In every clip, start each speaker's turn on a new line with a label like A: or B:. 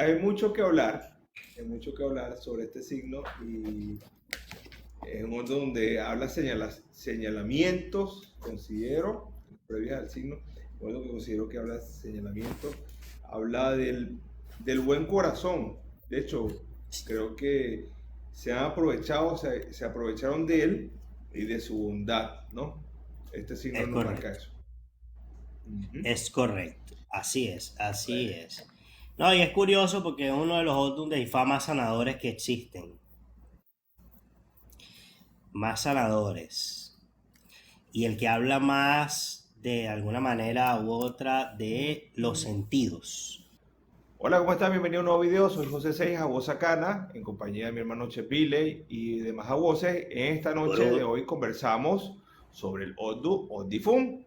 A: hay mucho que hablar sobre este signo y es un mundo donde habla señalamientos, considero, previas al signo, bueno, que considero que habla señalamientos, habla del buen corazón. De hecho, creo que se han aprovechado, se aprovecharon de él y de su bondad, ¿no? Este signo
B: Es
A: nos marca
B: correcto,
A: eso. Ujú.
B: es correcto. Así es, así
A: Bueno,
B: es. No, y es curioso porque es uno de los Odun de Ifá más sanadores que existen. Más sanadores. Y el que habla más, de alguna manera u otra, de los sentidos.
A: hola, ¿cómo estás? Bienvenido a un nuevo video. Soy José Seijas, Acana, en compañía de mi hermano Chepile y demás voces. En esta noche de
B: Bro.
A: hoy conversamos sobre el Oddu Odifum.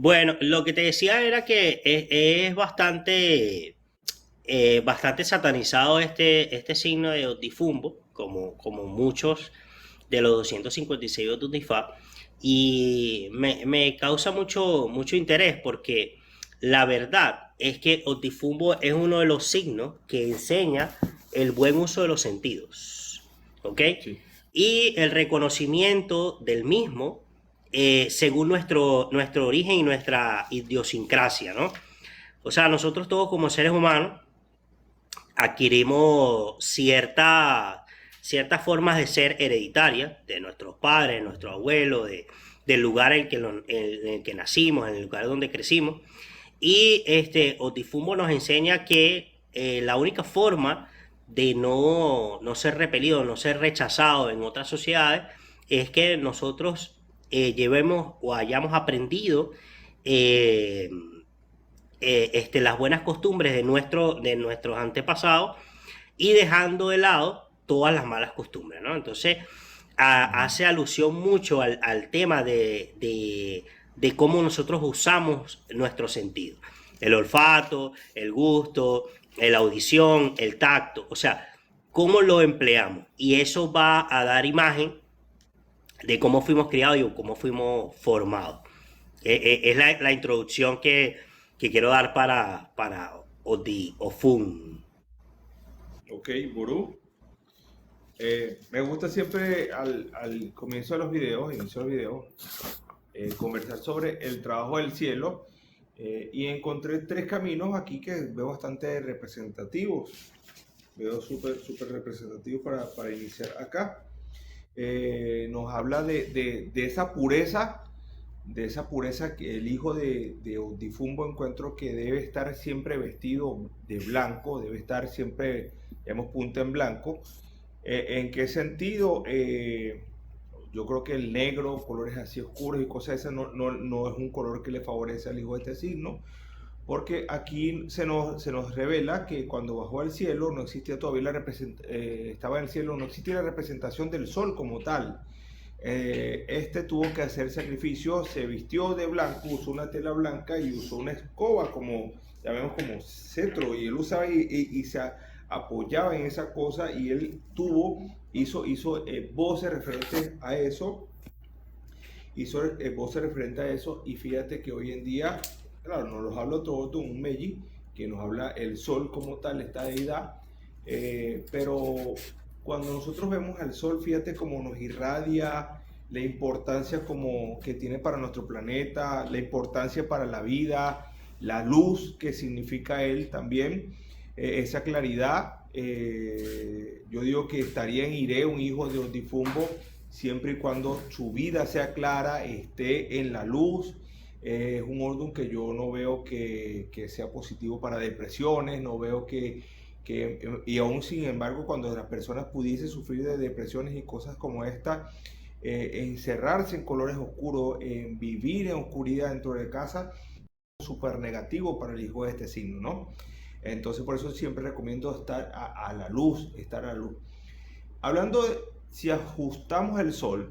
B: Bueno, lo que te decía era que es bastante, bastante satanizado este signo de Otifumbo, como muchos de los 256 Odun de Ifá, y me causa mucho interés porque la verdad es que Otifumbo es uno de los signos que enseña el buen uso de los sentidos, ¿ok?
A: Sí.
B: Y el reconocimiento del mismo según nuestro origen y nuestra idiosincrasia, ¿no? O sea, nosotros todos como seres humanos adquirimos ciertas formas de ser hereditarias de nuestros padres, de nuestros abuelos, del lugar en el que nacimos, en el lugar donde crecimos. Y Otifumbo nos enseña que la única forma de no ser repelido, no ser rechazado en otras sociedades, es que nosotros llevemos o hayamos aprendido eh, las buenas costumbres de nuestros antepasados y dejando de lado todas las malas costumbres, ¿no? Entonces,
A: Ujú.
B: hace alusión mucho al tema de cómo nosotros usamos nuestro sentido. El olfato, el gusto, la audición, el tacto, o sea, cómo lo empleamos. Y eso va a dar imagen de cómo fuimos criados y cómo fuimos formados. Es la introducción que quiero dar para Odi Ofun.
A: Ok, Gurú. Me gusta siempre al comienzo de los videos, inicio de los videos, conversar sobre el trabajo del cielo y encontré tres caminos aquí que veo bastante representativos. Veo súper representativos para iniciar acá. Nos habla de de esa pureza que el hijo de Odifumbo encuentro que debe estar siempre vestido de blanco, debe estar siempre, digamos, punta en blanco. ¿En qué sentido? Yo creo que el negro, colores así oscuros y cosas esas, no es un color que le favorece al hijo de este signo, porque aquí se nos revela que cuando bajó al cielo no existía todavía estaba en el cielo, no existía la representación del sol como tal. Este tuvo que hacer sacrificio, se vistió de blanco, usó una tela blanca y usó una escoba como, llamemos como cetro, y él usaba y se apoyaba en esa cosa y él hizo voces referentes a eso, hizo voces referentes a eso y fíjate que hoy en día, claro, nos los habla todo un Meiji, que nos habla el sol como tal, esta deidad, pero cuando nosotros vemos al sol, fíjate cómo nos irradia, la importancia como que tiene para nuestro planeta, la importancia para la vida, la luz que significa él también, esa claridad. Yo digo que estaría en Iré, un hijo de Otifumbo, siempre y cuando su vida sea clara, esté en la luz. Es un orden que yo no veo que sea positivo para depresiones, no veo y aún sin embargo, cuando las personas pudiesen sufrir de depresiones y cosas como esta, encerrarse en colores oscuros, en vivir en oscuridad dentro de casa, súper negativo para el hijo de este signo, ¿no? Entonces, por eso siempre recomiendo estar a la luz, estar a la luz. Hablando de si ajustamos el sol,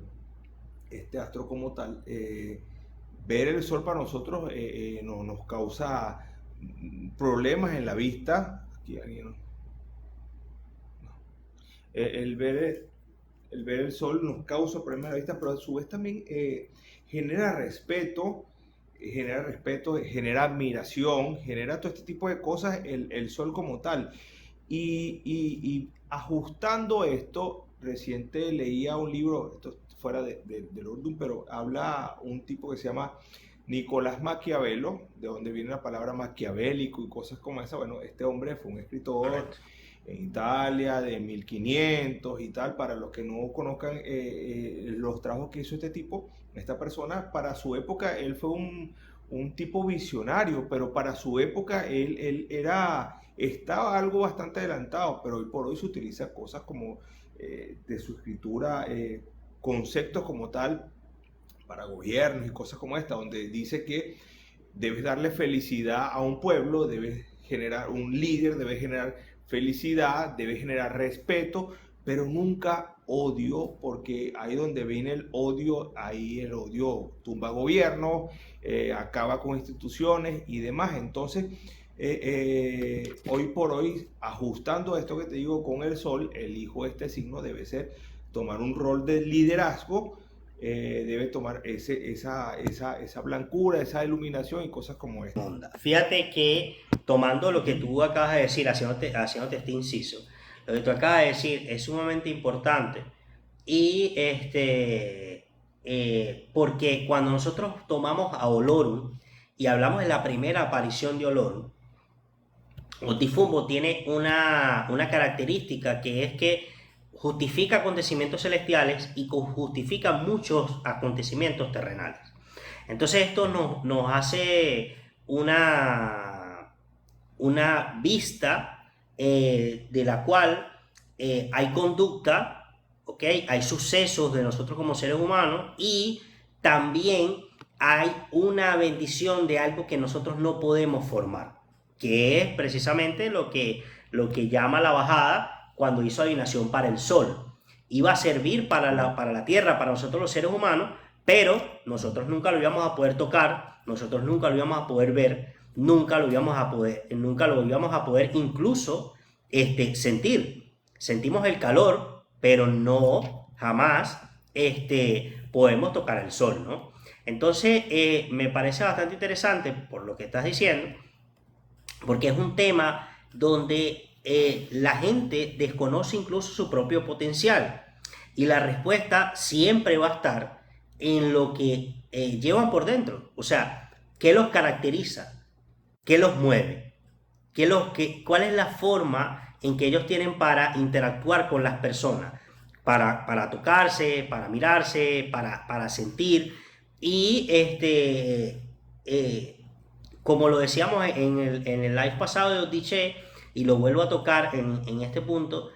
A: este astro como tal, ver el sol para nosotros nos causa problemas en la vista. Aquí alguien, no. El ver el ver el sol nos causa problemas a la vista, pero a su vez también genera respeto, genera admiración, genera todo este tipo de cosas, el sol como tal. Y ajustando esto, reciente leía un libro, esto fuera del Urdun, pero habla un tipo que se llama Nicolás Maquiavelo, de donde viene la palabra maquiavélico y cosas como esa. Bueno, este hombre fue un escritor
B: Correcto.
A: en Italia de 1500 y tal. Para los que no conozcan los trabajos que hizo este tipo, esta persona, para su época, él fue un tipo visionario, pero para su época él estaba algo bastante adelantado, pero hoy por hoy se utiliza cosas como de su escritura, conceptos como tal para gobiernos y cosas como esta, donde dice que debes darle felicidad a un pueblo, debes generar un líder, debes generar felicidad, debes generar respeto, pero nunca odio, porque ahí donde viene el odio, ahí el odio tumba gobierno, acaba con instituciones y demás. Entonces, hoy por hoy, ajustando esto que te digo con el sol, el hijo de este signo debe ser tomar un rol de liderazgo, debe tomar esa blancura, esa iluminación y cosas como esta.
B: Fíjate que tomando lo que tú acabas de decir, haciéndote este inciso, lo que tú acabas de decir es sumamente importante y porque cuando nosotros tomamos a Olorum y hablamos de la primera aparición de Olorum, Otifumbo tiene una característica que es que justifica acontecimientos celestiales y justifica muchos acontecimientos terrenales. Entonces esto nos hace una vista de la cual hay conducta, ¿okay? Hay sucesos de nosotros como seres humanos y también hay una bendición de algo que nosotros no podemos formar, que es precisamente lo que llama la bajada cuando hizo adivinación para el sol. Iba a servir para la tierra, para nosotros los seres humanos, pero nosotros nunca lo íbamos a poder tocar, nosotros nunca lo íbamos a poder ver, nunca lo íbamos a poder incluso sentir. Sentimos el calor, pero no jamás podemos tocar el sol, ¿no? Entonces, me parece bastante interesante por lo que estás diciendo, porque es un tema donde la gente desconoce incluso su propio potencial y la respuesta siempre va a estar en lo que llevan por dentro, o sea, qué los caracteriza, qué los mueve, cuál es la forma en que ellos tienen para interactuar con las personas, para tocarse, para mirarse, para sentir y como lo decíamos en el live pasado de Odiche, y lo vuelvo a tocar en este punto,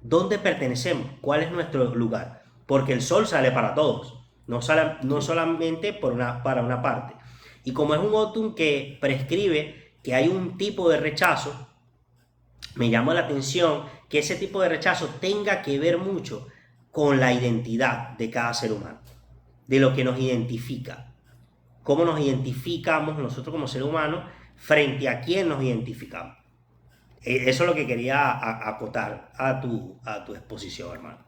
B: ¿dónde pertenecemos? ¿Cuál es nuestro lugar? Porque el sol sale para todos, no solamente para una parte. Y como es un Otum que prescribe que hay un tipo de rechazo, me llamó la atención que ese tipo de rechazo tenga que ver mucho con la identidad de cada ser humano, de lo que nos identifica, cómo nos identificamos nosotros como ser humanos frente a quién nos identificamos. Eso es lo que quería acotar a tu exposición, hermano.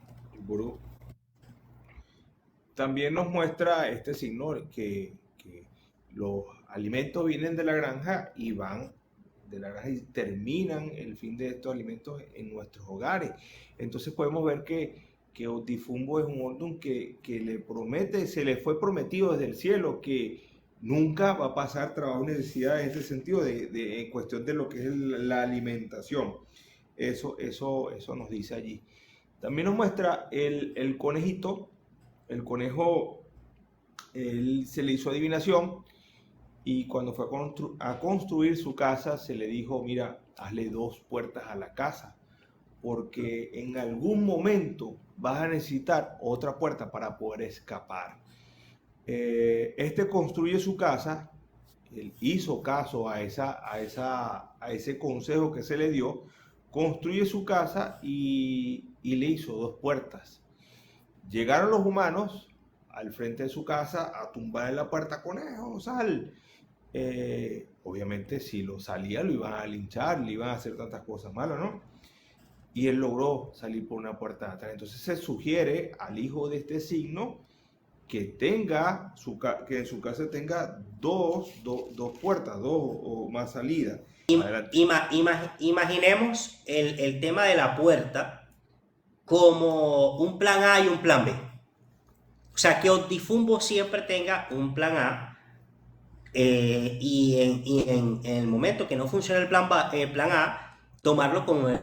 A: Gurú. También nos muestra este signo que los alimentos vienen de la granja y van de la granja y terminan el fin de estos alimentos en nuestros hogares. Entonces podemos ver que Otifumbo es un Ordun que le promete, se le fue prometido desde el cielo que nunca va a pasar trabajo y necesidad en ese sentido, en cuestión de lo que es la alimentación. Eso nos dice allí. También nos muestra el conejito. El conejo, él se le hizo adivinación y cuando fue a construir su casa se le dijo, mira, hazle 2 puertas a la casa, porque en algún momento vas a necesitar otra puerta para poder escapar. Este construye su casa, él hizo caso a ese consejo que se le dio, construye su casa y le hizo 2 puertas. Llegaron los humanos al frente de su casa a tumbar en la puerta, conejo, sal. Obviamente si lo salía lo iban a linchar, le iban a hacer tantas cosas malas, ¿no? y él logró salir por una puerta de atrás. Entonces se sugiere al hijo de este signo que que en su casa tenga dos puertas, dos o más salidas. Adelante.
B: Imaginemos el tema de la puerta como un plan A y un plan B. O sea, que Optifumbo siempre tenga un plan A en el momento que no funcione plan A, tomarlo como el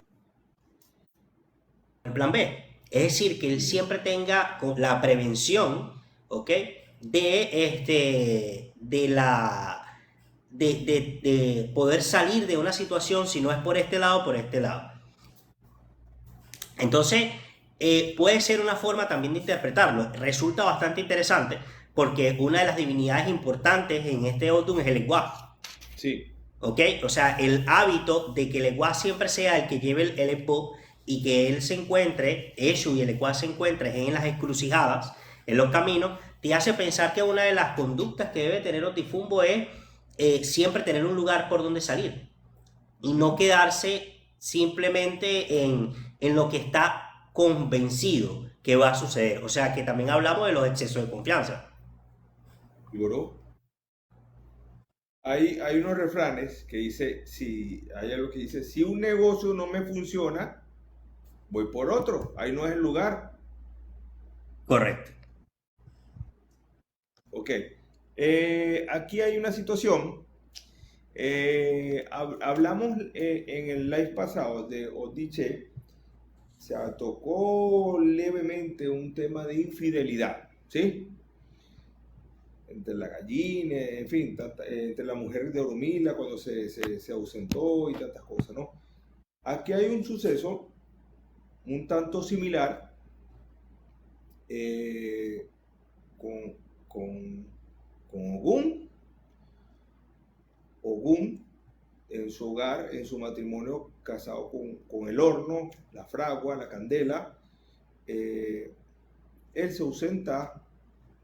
B: plan B. Es decir, que él siempre tenga la prevención, ¿ok? De poder salir de una situación si no es por este lado, por este lado. Entonces, puede ser una forma también de interpretarlo. Resulta bastante interesante porque una de las divinidades importantes en este Odun es el Egua.
A: Sí.
B: ¿Ok? O sea, el hábito de que el Egua siempre sea el que lleve el Epo y que él se encuentre, Eshu y el Egua se encuentren en las encrucijadas, en los caminos, te hace pensar que una de las conductas que debe tener Otifumbo es siempre tener un lugar por donde salir y no quedarse simplemente en lo que está convencido que va a suceder. O sea, que también hablamos de los excesos de confianza.
A: Logró. Hay unos refranes que dice, hay algo que dice, si un negocio no me funciona, voy por otro, ahí no es el lugar.
B: Correcto.
A: Ok. Aquí hay una situación. Hablamos en el live pasado de Odiche, se tocó levemente un tema de infidelidad, ¿sí? Entre la gallina, en fin, entre la mujer de Orumila cuando se ausentó y tantas cosas, ¿no? Aquí hay un suceso un tanto similar con, con, con Ogún. Ogún, en su hogar, en su matrimonio, casado con el horno, la fragua, la candela, él se ausenta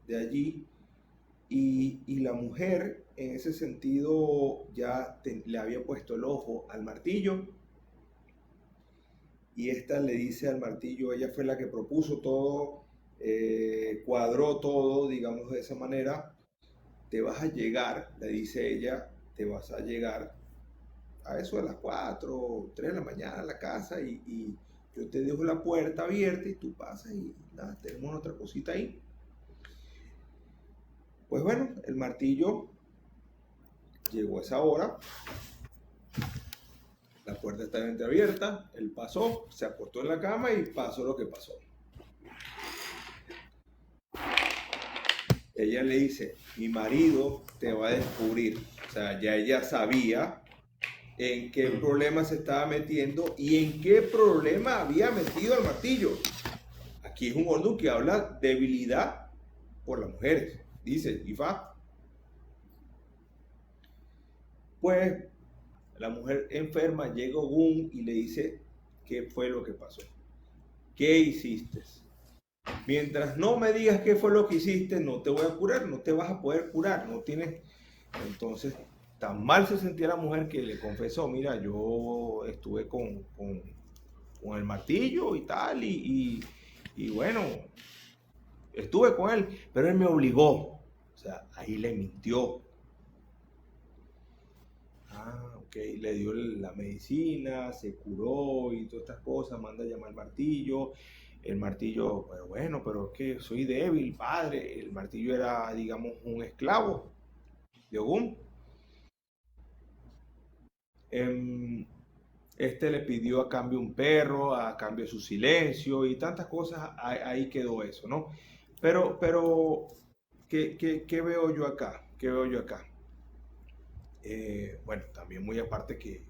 A: de allí y la mujer en ese sentido ya le había puesto el ojo al martillo y esta le dice al martillo, ella fue la que propuso todo, cuadró todo, digamos de esa manera, te vas a llegar, le dice ella, te vas a llegar a eso de las 4, 3 de la mañana a la casa y yo te dejo la puerta abierta y tú pasas y nada, tenemos otra cosita ahí. Pues bueno, el martillo llegó a esa hora, la puerta estaba entreabierta, él pasó, se acostó en la cama y pasó lo que pasó. Ella le dice, mi marido te va a descubrir. O sea, ya ella sabía en qué problema se estaba metiendo y en qué problema había metido al martillo. Aquí es un Ordun que habla debilidad por las mujeres, dice Ifá. Pues la mujer enferma llega a Ogún y le dice qué fue lo que pasó. ¿Qué hiciste? Mientras no me digas qué fue lo que hiciste, no te voy a curar, no te vas a poder curar, no tienes... Entonces, tan mal se sentía la mujer que le confesó, mira, yo estuve con el martillo y tal, y bueno, estuve con él, pero él me obligó. O sea, ahí le mintió. Ok, le dio la medicina, se curó y todas estas cosas, manda a llamar al martillo. El martillo, pero bueno, pero es que soy débil, padre. El martillo era, digamos, un esclavo de Ogún. Este le pidió a cambio un perro, a cambio su silencio y tantas cosas, ahí quedó eso, ¿no? Pero ¿qué veo yo acá? ¿Qué veo yo acá? Bueno, también muy aparte que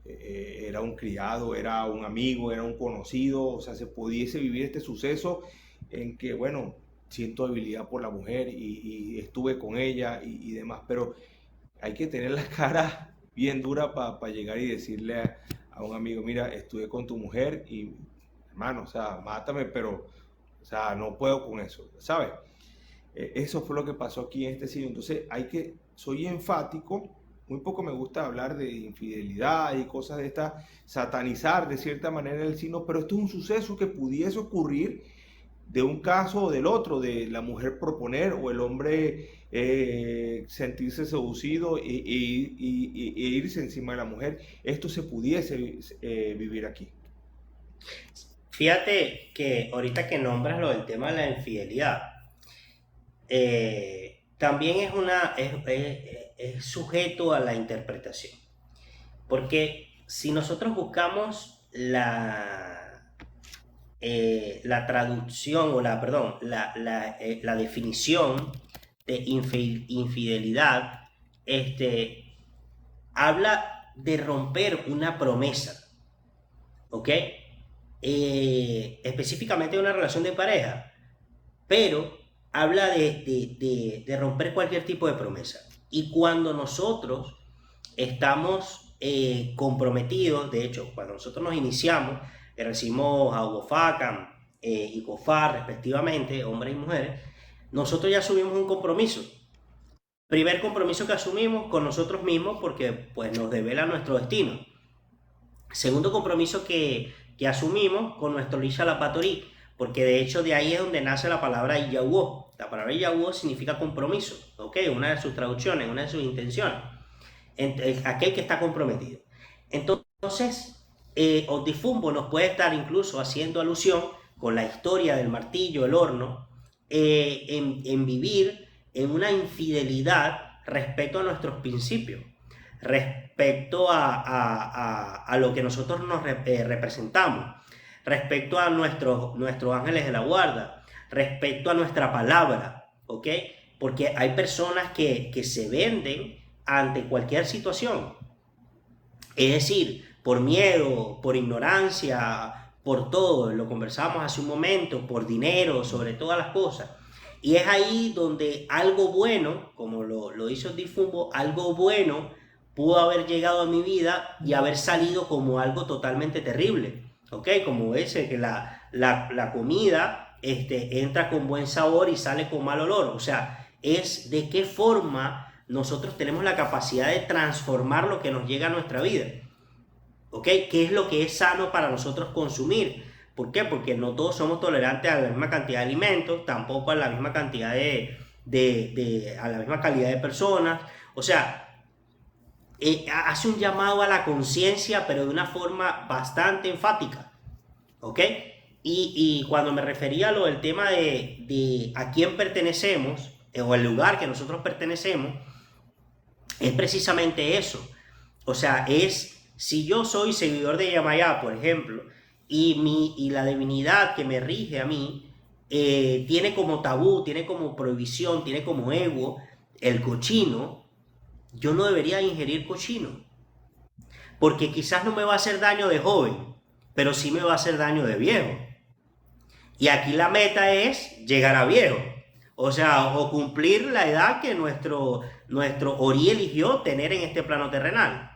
A: era un criado, era un amigo, era un conocido, o sea, se pudiese vivir este suceso en que, bueno, siento debilidad por la mujer y estuve con ella y demás, pero hay que tener la cara bien dura para llegar y decirle a un amigo, mira, estuve con tu mujer y, hermano, o sea, mátame, pero, o sea, no puedo con eso, ¿sabes? Eso fue lo que pasó aquí en este sitio. Entonces, soy enfático, muy poco me gusta hablar de infidelidad y cosas de estas, satanizar de cierta manera el signo, pero esto es un suceso que pudiese ocurrir de un caso o del otro, de la mujer proponer o el hombre sentirse seducido e irse encima de la mujer. Esto se pudiese vivir aquí.
B: Fíjate que ahorita que nombras lo del tema de la infidelidad, también es sujeto a la interpretación. Porque si nosotros buscamos la traducción o la definición de infidelidad, habla de romper una promesa, ¿ok? Específicamente de una relación de pareja, pero habla de romper cualquier tipo de promesa. Y cuando nosotros estamos comprometidos, de hecho, cuando nosotros nos iniciamos, recibimos a Facam y COFAR respectivamente, hombres y mujeres, nosotros ya asumimos un compromiso. Primer compromiso que asumimos con nosotros mismos porque pues, nos devela nuestro destino. Segundo compromiso que asumimos con nuestro Lisha Lapatorí, porque de hecho de ahí es donde nace la palabra Iyahuo. La palabra Iyahuo significa compromiso, ¿ok? Una de sus traducciones, una de sus intenciones. Aquel que está comprometido. Entonces, Otifumbo nos puede estar incluso haciendo alusión con la historia del martillo, el horno, en vivir en una infidelidad respecto a nuestros principios, respecto a lo que nosotros nos representamos, respecto a nuestros ángeles de la guarda, respecto a nuestra palabra, ¿ok? Porque hay personas que se venden ante cualquier situación. Es decir, por miedo, por ignorancia, por todo, lo conversamos hace un momento, por dinero, sobre todas las cosas. Y es ahí donde algo bueno, como lo hizo Difumbo, algo bueno pudo haber llegado a mi vida y haber salido como algo totalmente terrible. ¿Ok? Como ese, que la comida entra con buen sabor y sale con mal olor. O sea, es de qué forma nosotros tenemos la capacidad de transformar lo que nos llega a nuestra vida. ¿Ok? ¿Qué es lo que es sano para nosotros consumir? ¿Por qué? Porque no todos somos tolerantes a la misma cantidad de alimentos, tampoco a la misma cantidad a la misma calidad de personas. O sea, hace un llamado a la conciencia, pero de una forma bastante enfática. ¿Ok? Y cuando me refería a lo del tema de a quién pertenecemos, o el lugar que nosotros pertenecemos, es precisamente eso. O sea, si yo soy seguidor de Yamayá, por ejemplo, y la divinidad que me rige a mí tiene como tabú, tiene como prohibición, tiene como ego el cochino, yo no debería ingerir cochino. Porque quizás no me va a hacer daño de joven, pero sí me va a hacer daño de viejo. Y aquí la meta es llegar a viejo. O sea, o cumplir la edad que nuestro Ori eligió tener en este plano terrenal.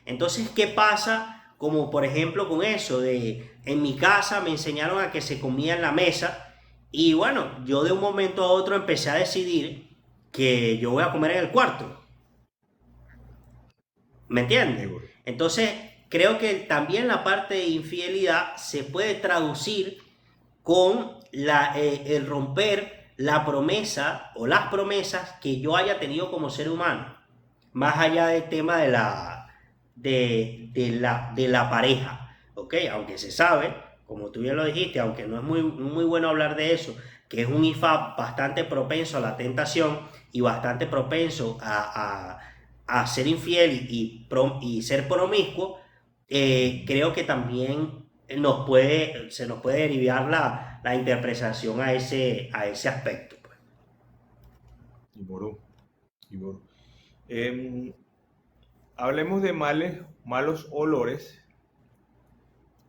B: Entonces, ¿qué pasa? Como por ejemplo con eso de, en mi casa me enseñaron a que se comía en la mesa y bueno, yo de un momento a otro empecé a decidir que yo voy a comer en el cuarto. ¿Me entiendes? Entonces, creo que también la parte de infidelidad se puede traducir con el romper la promesa o las promesas que yo haya tenido como ser humano, más allá del tema de la pareja, ¿ok? Aunque se sabe, como tú bien lo dijiste, aunque no es muy bueno hablar de eso, que es un IFA bastante propenso a la tentación y bastante propenso a ser infiel y ser promiscuo, creo que también se nos puede derivar la interpretación a ese aspecto. Pues.
A: Hablemos de malos olores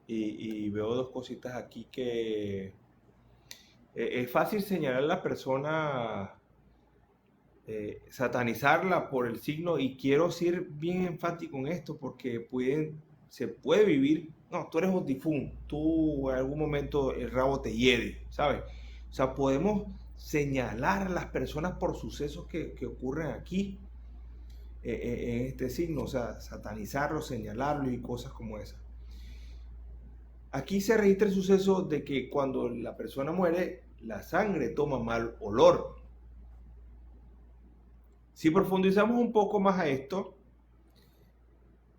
A: y veo dos cositas aquí que es fácil señalar a la persona, satanizarla por el signo, y quiero ser bien enfático en esto porque se puede vivir, no, tú eres Otifún, tú en algún momento el rabo te hiede, ¿sabes? O sea, podemos señalar a las personas por sucesos que ocurren aquí. en este signo, o sea, satanizarlo, señalarlo y cosas como esas. Aquí se registra el suceso de que cuando la persona muere, la sangre toma mal olor. Si profundizamos un poco más a esto,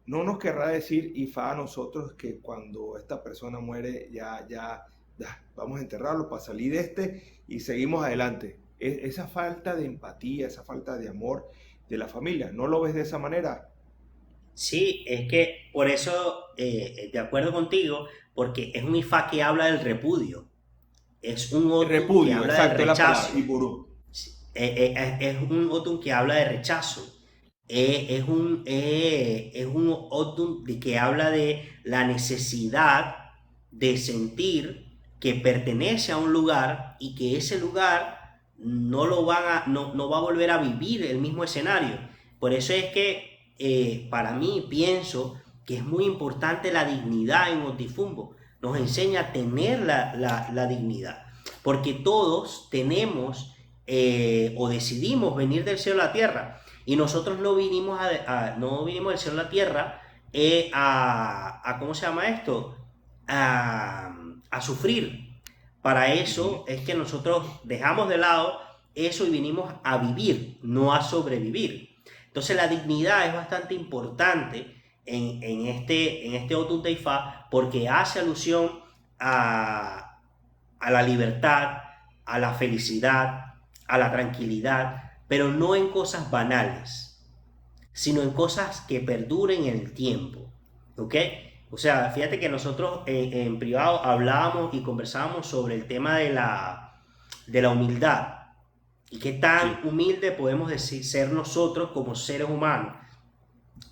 A: no nos querrá decir Ifá a nosotros que cuando esta persona muere ya vamos a enterrarlo para salir de y seguimos adelante. Esa falta de empatía, esa falta de amor de la familia, ¿no lo ves de esa manera?
B: Sí, es que por eso, de acuerdo contigo, porque es un ifá que habla del repudio, es un Otum que
A: Repudio,
B: habla del
A: exacto, es la palabra.
B: rechazo,
A: Y Burú.
B: sí, es un Otum que habla de rechazo, es un Otum que habla de la necesidad de sentir que pertenece a un lugar y que ese lugar no va a volver a vivir el mismo escenario. Por eso es que para mí pienso que es muy importante la dignidad en Otifumbo. Nos enseña a tener la dignidad. Porque todos tenemos o decidimos venir del cielo a la tierra. Y nosotros no vinimos del cielo a la tierra ¿cómo se llama esto? A sufrir. Para eso es que nosotros dejamos de lado eso y vinimos a vivir, no a sobrevivir. Entonces la dignidad es bastante importante en este Otun Teifá porque hace alusión a la libertad, a la felicidad, a la tranquilidad, pero no en cosas banales, sino en cosas que perduren en el tiempo. ¿Ok? O sea, fíjate que nosotros en privado hablábamos y conversábamos sobre el tema de la humildad y qué tan
A: Sí.
B: humilde podemos decir, ser nosotros como seres humanos.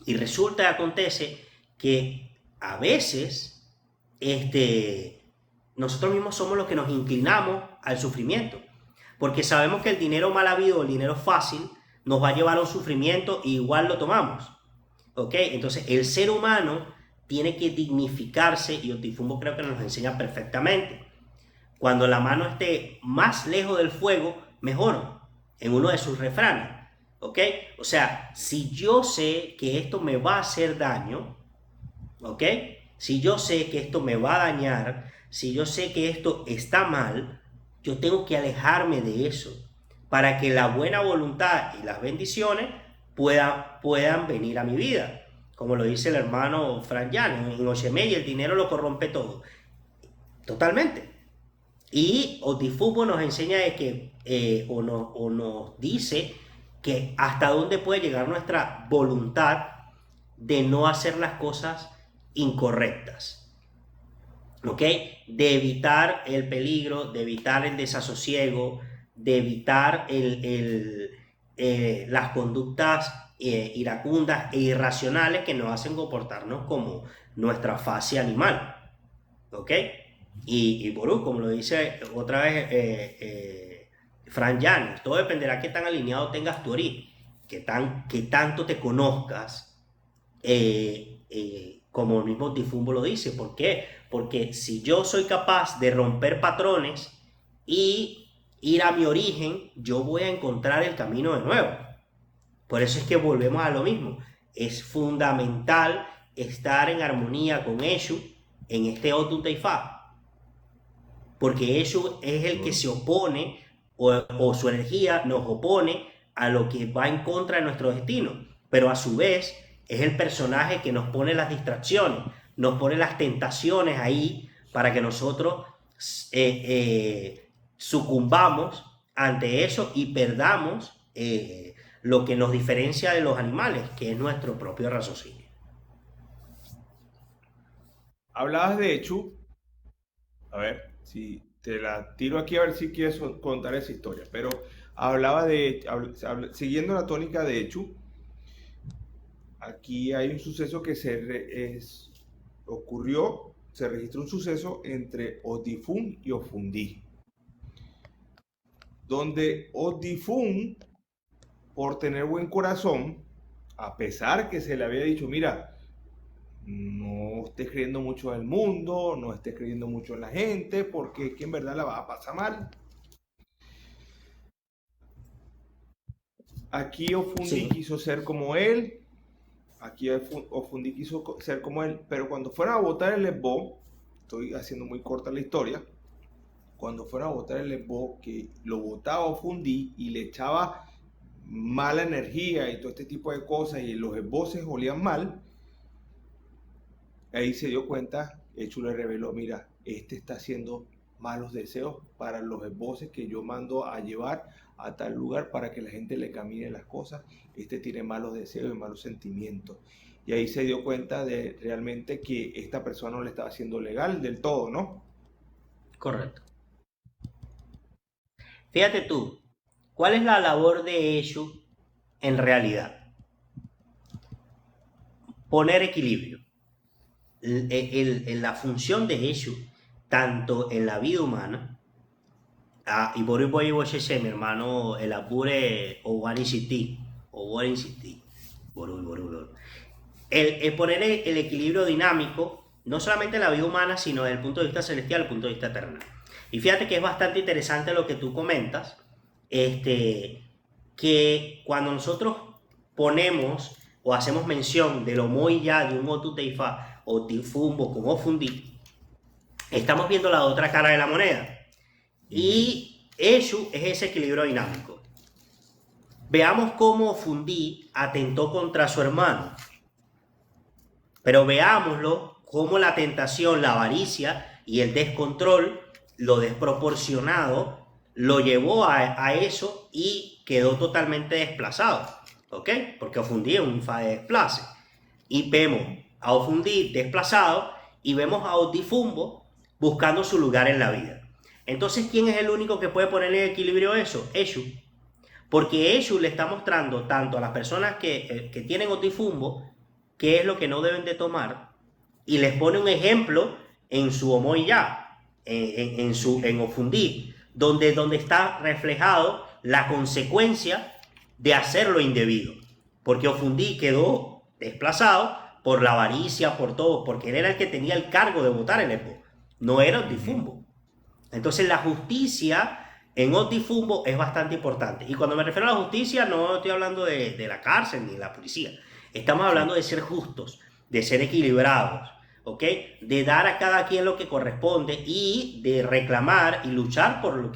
B: Y resulta y acontece que a veces nosotros mismos somos los que nos inclinamos al sufrimiento. Porque sabemos que el dinero mal habido, el dinero fácil, nos va a llevar a un sufrimiento y igual lo tomamos. ¿Ok? Entonces el ser humano tiene que dignificarse y Otifumbo creo que nos enseña perfectamente. Cuando la mano esté más lejos del fuego, mejor, en uno de sus refranes. ¿Ok? O sea, si yo sé que esto me va a hacer daño, ¿ok? Si yo sé que esto me va a dañar, si yo sé que esto está mal, yo tengo que alejarme de eso para que la buena voluntad y las bendiciones puedan venir a mi vida. Como lo dice el hermano Fran Jan, en Oshemey el dinero lo corrompe todo. Totalmente. Y Otifubo nos enseña de que, o nos dice que hasta dónde puede llegar nuestra voluntad de no hacer las cosas incorrectas. ¿Ok? De evitar el peligro, de evitar el desasosiego, de evitar las conductas iracundas e irracionales que nos hacen comportarnos como nuestra fase animal. ¿Ok? Y Ború, como lo dice otra vez Fran Yanes, todo dependerá de qué tan alineado tengas tu ori, qué tanto te conozcas, como el mismo Tifumbo lo dice. ¿Por qué? Porque si yo soy capaz de romper patrones y ir a mi origen, yo voy a encontrar el camino de nuevo. Por eso es que volvemos a lo mismo. Es fundamental estar en armonía con Eshu en este Otun Teifá. Porque Eshu es el que se opone o su energía nos opone a lo que va en contra de nuestro destino. Pero a su vez es el personaje que nos pone las distracciones, nos pone las tentaciones ahí para que nosotros sucumbamos ante eso y perdamos lo que nos diferencia de los animales, que es nuestro propio raciocinio.
A: Hablabas de Echu, a ver, si te la tiro aquí a ver si quieres contar esa historia, pero hablaba siguiendo la tónica de Echu, aquí hay un suceso que ocurrió, se registró un suceso entre Otifun y Ofundí, donde Otifun, por tener buen corazón, a pesar que se le había dicho, mira, no estés creyendo mucho en el mundo, no estés creyendo mucho en la gente, porque es que en verdad la vas a pasar mal. aquí Ofundi
B: Sí,
A: quiso ser como él, aquí Ofundi quiso ser como él, pero cuando fueron a votar el Esbo, estoy haciendo muy corta la historia, cuando fueron a votar el Esbo, que lo votaba Ofundi y le echaba mala energía y todo este tipo de cosas y los esboces olían mal, ahí se dio cuenta, Echu le reveló, mira, este está haciendo malos deseos para los esboces que yo mando a llevar a tal lugar para que la gente le camine las cosas, este tiene malos deseos y malos sentimientos. Y ahí se dio cuenta de realmente que esta persona no le estaba haciendo legal del todo, ¿no?
B: correcto. Fíjate tú, ¿cuál es la labor de ellos en realidad? Poner equilibrio. La función de ellos, tanto en la vida humana, y por ahí voy a mi hermano, el apure o Warren City, o Warren City, el poner el equilibrio dinámico, no solamente en la vida humana, sino desde el punto de vista celestial, el punto de vista terrenal. Y fíjate que es bastante interesante lo que tú comentas, que cuando nosotros ponemos o hacemos mención del Omoya, de un Otuteifa o Tifumbo con Ofundi, estamos viendo la otra cara de la moneda. Y Eshu es ese equilibrio dinámico. Veamos cómo Ofundi atentó contra su hermano. Pero veámoslo cómo la tentación, la avaricia y el descontrol, lo desproporcionado, lo llevó a eso y quedó totalmente desplazado. ¿Ok? Porque Ofundi es un fa de desplace. Y vemos a Ofundi desplazado y vemos a Otifumbo buscando su lugar en la vida. Entonces, ¿quién es el único que puede poner en equilibrio eso? Eshu. Porque Eshu le está mostrando tanto a las personas que tienen Otifumbo qué es lo que no deben de tomar y les pone un ejemplo en su Omoya, en Ofundi, donde está reflejado la consecuencia de hacer lo indebido. Porque Ofundi quedó desplazado por la avaricia, por todo, porque él era el que tenía el cargo de votar el Epo, no era Otifumbo. Entonces la justicia en Otifumbo es bastante importante. Y cuando me refiero a la justicia, no estoy hablando de la cárcel ni de la policía. Estamos hablando de ser justos, de ser equilibrados, ¿ok? De dar a cada quien lo que corresponde y de reclamar y luchar por lo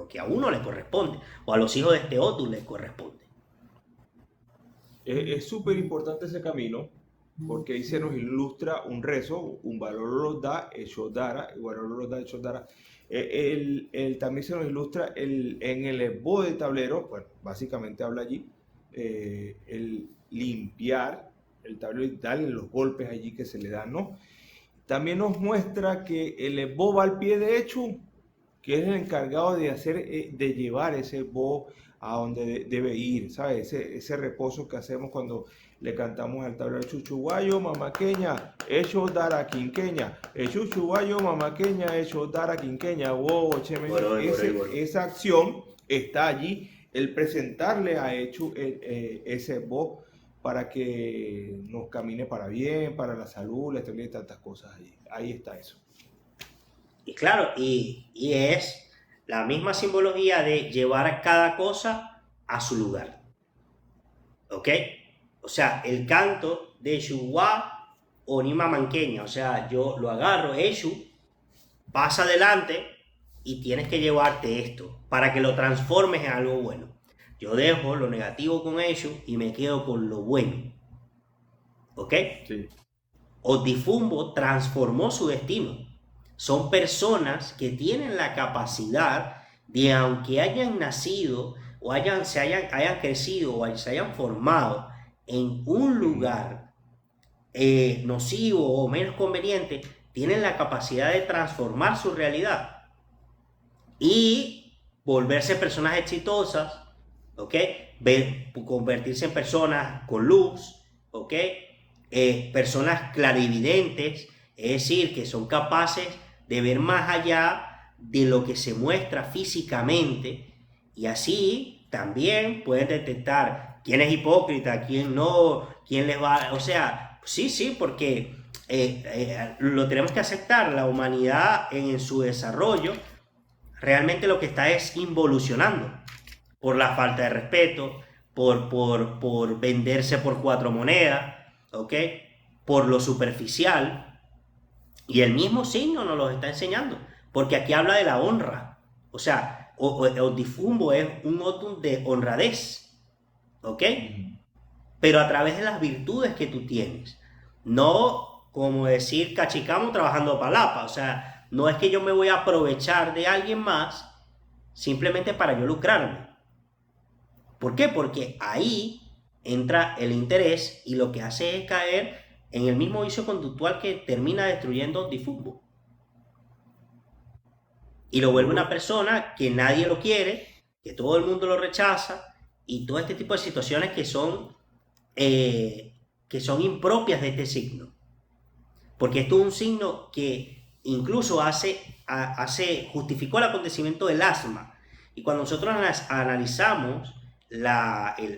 B: que a uno le corresponde o a los hijos de este Otu les corresponde.
A: Es súper importante ese camino porque ahí se nos ilustra un rezo, un valor los da, hecho dara, y valor los da, hecho dara. También se nos ilustra en el esbozo de tablero, bueno, básicamente habla allí, el limpiar el tablero y darle los golpes allí que se le dan, ¿no? También nos muestra que el esbozo va al pie de Echu, que es el encargado de hacer, de llevar ese esbozo a donde debe ir, ¿sabes? Ese reposo que hacemos cuando le cantamos al tablero chuchuguayo, mamaqueña, hecho dara quinqueña, el chuchuguayo, mamaqueña, hecho dara quinqueña, wow, esa acción está allí, el presentarle a Echu ese voz para que nos camine para bien, para la salud, la estabilidad y tantas cosas allí. Ahí está eso.
B: Y claro, y es la misma simbología de llevar cada cosa a su lugar. ¿Ok? O sea, el canto de Shuwa o Nima Manqueña, o sea, yo lo agarro, Eshu, pasa adelante y tienes que llevarte esto para que lo transformes en algo bueno. Yo dejo lo negativo con Eshu y me quedo con lo bueno. ¿Ok?
A: Sí.
B: Otifumbo transformó su destino. Son personas que tienen la capacidad de, aunque hayan nacido o hayan crecido o se hayan formado en un lugar nocivo o menos conveniente, tienen la capacidad de transformar su realidad y volverse personas exitosas, ¿ok? Convertirse en personas con luz, ¿ok? Personas clarividentes, es decir, que son capaces de ver más allá de lo que se muestra físicamente y así también pueden detectar quién es hipócrita, quién no, quién les va, o sea, sí, porque lo tenemos que aceptar, la humanidad en su desarrollo realmente lo que está es involucionando por la falta de respeto, por venderse por 4 monedas, ¿ok? Por lo superficial. Y el mismo signo nos lo está enseñando, porque aquí habla de la honra. O sea, Otifumbo es un ótum de honradez, ¿ok? Pero a través de las virtudes que tú tienes. No como decir cachicamo trabajando palapa. O sea, no es que yo me voy a aprovechar de alguien más simplemente para yo lucrarme. ¿Por qué? Porque ahí entra el interés y lo que hace es caer en el mismo vicio conductual que termina destruyendo Otifumbo. Y lo vuelve una persona que nadie lo quiere, que todo el mundo lo rechaza y todo este tipo de situaciones que son impropias de este signo. Porque esto es un signo que incluso justificó el acontecimiento del asma. Y cuando nosotros analizamos el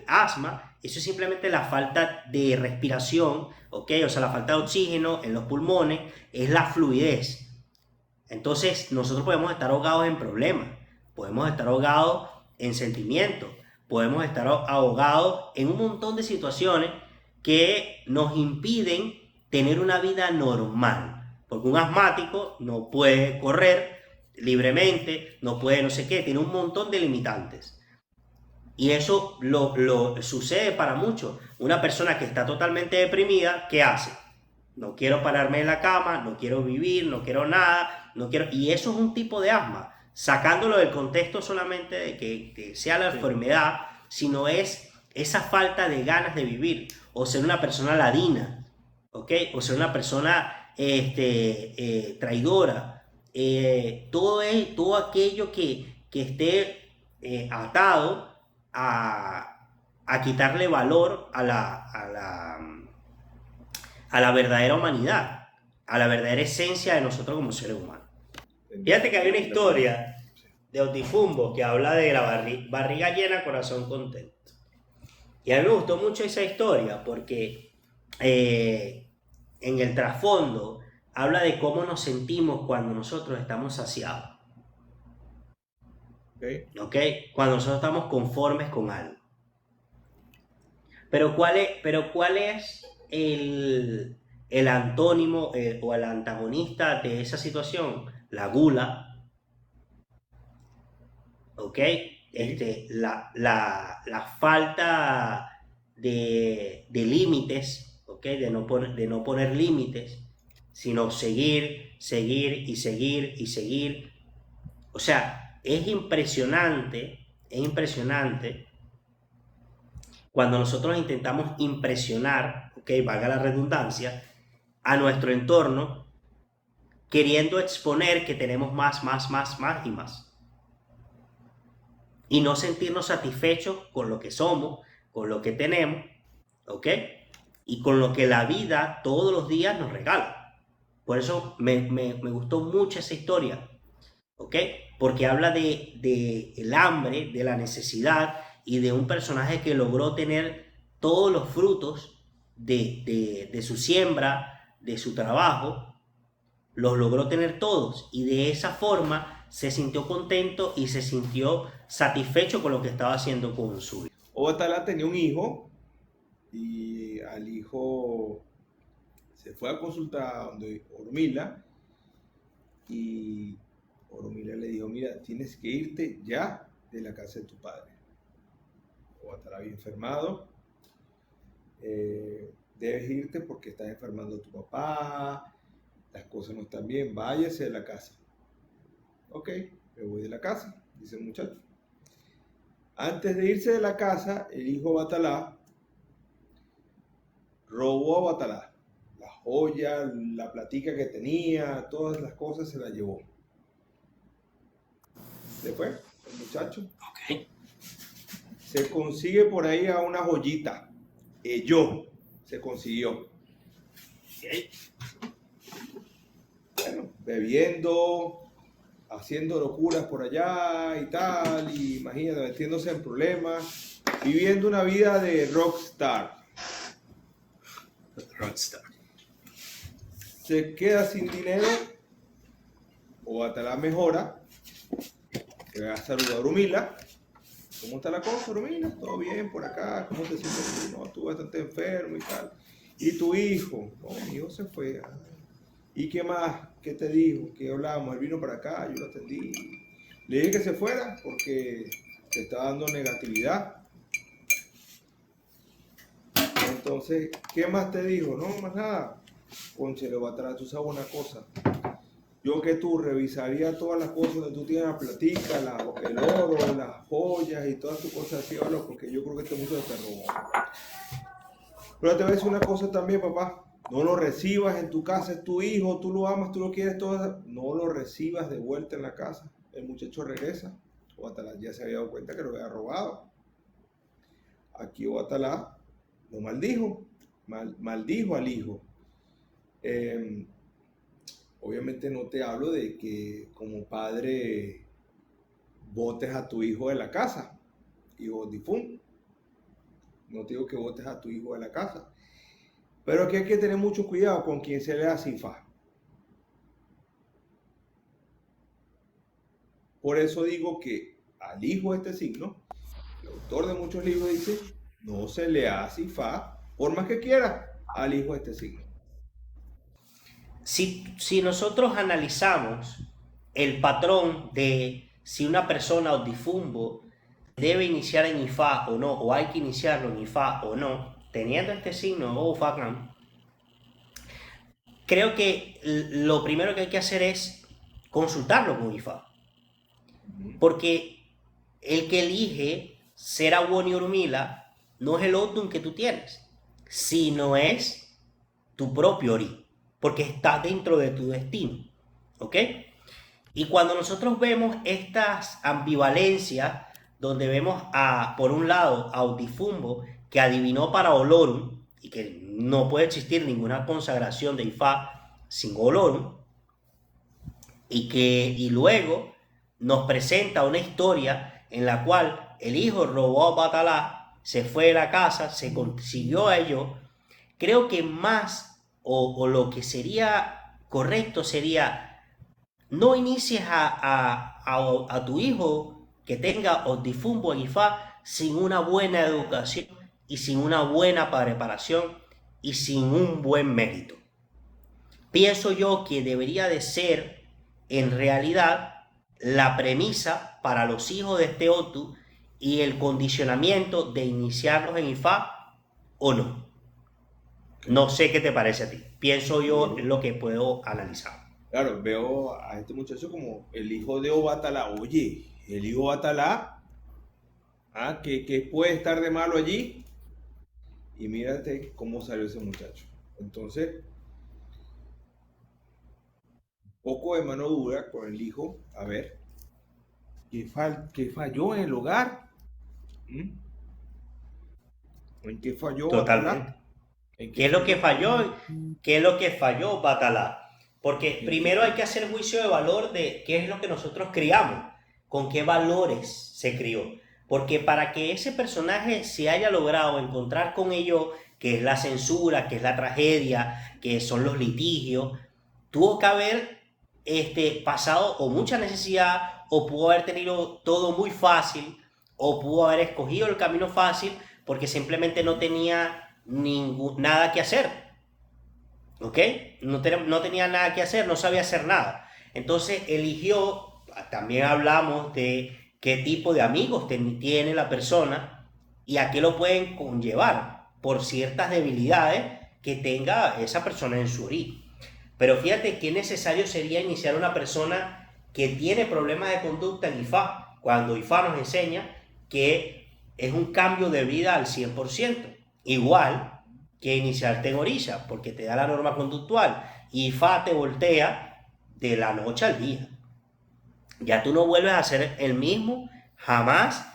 B: asma, eso es simplemente la falta de respiración, ¿ok? O sea, la falta de oxígeno en los pulmones, es la fluidez. Entonces, nosotros podemos estar ahogados en problemas, podemos estar ahogados en sentimientos, podemos estar ahogados en un montón de situaciones que nos impiden tener una vida normal. Porque un asmático no puede correr libremente, no puede no sé qué, tiene un montón de limitantes. Y eso lo sucede para muchos. Una persona que está totalmente deprimida, ¿qué hace? No quiero pararme en la cama, no quiero vivir, no quiero nada, no quiero... Y eso es un tipo de asma, sacándolo del contexto solamente de que sea la enfermedad, sino es esa falta de ganas de vivir, o ser una persona ladina, ¿ok? O ser una persona traidora, todo aquello que esté atado a quitarle valor a la verdadera humanidad, a la verdadera esencia de nosotros como seres humanos. Fíjate que hay una historia de Otifumbo que habla de la barriga llena, corazón contento. Y a mí me gustó mucho esa historia porque en el trasfondo habla de cómo nos sentimos cuando nosotros estamos saciados. ¿Ok? Cuando nosotros estamos conformes con algo. Pero ¿cuál es el antónimo o el antagonista de esa situación? La gula, ¿ok? La falta de límites, ¿ok? De no poner límites, sino seguir, seguir y seguir y seguir. O sea, es impresionante cuando nosotros intentamos impresionar, ok, valga la redundancia, a nuestro entorno, queriendo exponer que tenemos más y más. Y no sentirnos satisfechos con lo que somos, con lo que tenemos, ok, y con lo que la vida todos los días nos regala. Por eso me gustó mucho esa historia, ok, porque habla de el hambre, de la necesidad, y de un personaje que logró tener todos los frutos de su siembra, de su trabajo, los logró tener todos y de esa forma se sintió contento y se sintió satisfecho con lo que estaba haciendo con su vida.
A: Obatalá tenía un hijo y al hijo se fue a consultar donde Ormila y Ormila le dijo, mira, tienes que irte ya de la casa de tu padre. Obatalá había enfermado, debes irte porque estás enfermando a tu papá, las cosas no están bien, váyase de la casa. Ok, me voy de la casa, dice el muchacho. Antes de irse de la casa, el hijo Batalá robó a Batalá. Las joyas, la platica que tenía, todas las cosas se las llevó. Se fue el muchacho.
B: Okay.
A: Se consigue por ahí a una joyita. Se consiguió.
B: Okay.
A: Bueno, bebiendo, haciendo locuras por allá y tal, y imagínate, metiéndose en problemas, viviendo una vida de rockstar. Se queda sin dinero, Obatalá mejora, que va a saludar a Ormila, ¿cómo está la cosa, Romina? ¿Todo bien por acá? ¿Cómo te sientes tú? No, tú bastante enfermo y tal. ¿Y tu hijo? No, mi hijo se fue. Ah. ¿Y qué más? ¿Qué te dijo? ¿Qué hablamos? Él vino para acá, yo lo atendí. Le dije que se fuera porque te está dando negatividad. Entonces, ¿qué más te dijo? No, más nada. Conchero, Batalá, tú sabes una cosa. Yo que tú revisaría todas las cosas donde tú tienes la platica, el oro, las joyas y todas tus cosas así, ¿vale? Porque yo creo que este mundo te robó. Pero te voy a decir una cosa también, papá. No lo recibas en tu casa, es tu hijo, tú lo amas, tú lo quieres todo. No lo recibas de vuelta en la casa. El muchacho regresa. Batalá ya se había dado cuenta que lo había robado. Aquí Batalá lo maldijo, maldijo al hijo. Obviamente no te hablo de que como padre botes a tu hijo de la casa, hijo difunto. No te digo que botes a tu hijo de la casa. Pero aquí hay que tener mucho cuidado con quien se le da cifa. Por eso digo que al hijo de este signo, el autor de muchos libros dice, no se le da cifa, por más que quiera, al hijo de este signo.
B: Si nosotros analizamos el patrón de si una persona o difunto debe iniciar en Ifá o no, o hay que iniciarlo en Ifá o no, teniendo este signo o Fakam, creo que lo primero que hay que hacer es consultarlo con Ifá. Porque el que elige ser Awoni Urmila no es el Odun que tú tienes, sino es tu propio Ori, porque está dentro de tu destino. ¿Ok? Y cuando nosotros vemos estas ambivalencias, donde vemos por un lado a Otifumbo, que adivinó para Olorum, y que no puede existir ninguna consagración de Ifá sin Olorum, y luego nos presenta una historia en la cual el hijo robó a Batalá, se fue de la casa, se consiguió a ello. Creo que más o lo que sería correcto sería no inicies a tu hijo que tenga Otifumbo en Ifá sin una buena educación y sin una buena preparación y sin un buen mérito. Pienso yo que debería de ser en realidad la premisa para los hijos de este Otu y el condicionamiento de iniciarlos en Ifá o no. No sé qué te parece a ti. Pienso yo lo que puedo analizar.
A: Claro, veo a este muchacho como el hijo de Obatalá. Oye, el hijo de Obatalá, ¿qué puede estar de malo allí? Y mírate cómo salió ese muchacho. Entonces, poco de mano dura con el hijo. A ver, ¿qué falló en el hogar? ¿Mm? ¿En qué falló
B: Totalmente.
A: Obatalá?
B: ¿Qué es lo que falló? ¿Qué es lo que falló Batalá? Porque primero hay que hacer juicio de valor de qué es lo que nosotros criamos, con qué valores se crió. Porque para que ese personaje se haya logrado encontrar con ello, que es la censura, que es la tragedia, que son los litigios, tuvo que haber pasado o mucha necesidad, o pudo haber tenido todo muy fácil, o pudo haber escogido el camino fácil porque simplemente no tenía nada que hacer. ¿Ok? No tenía nada que hacer, no sabía hacer nada. Entonces eligió, también hablamos de qué tipo de amigos tiene la persona y a qué lo pueden conllevar por ciertas debilidades que tenga esa persona en su origen. Pero fíjate qué necesario sería iniciar una persona que tiene problemas de conducta en IFA, cuando IFA nos enseña que es un cambio de vida al 100%. Igual que iniciarte en Orisha, porque te da la norma conductual. IFA te voltea de la noche al día. Ya tú no vuelves a ser el mismo jamás,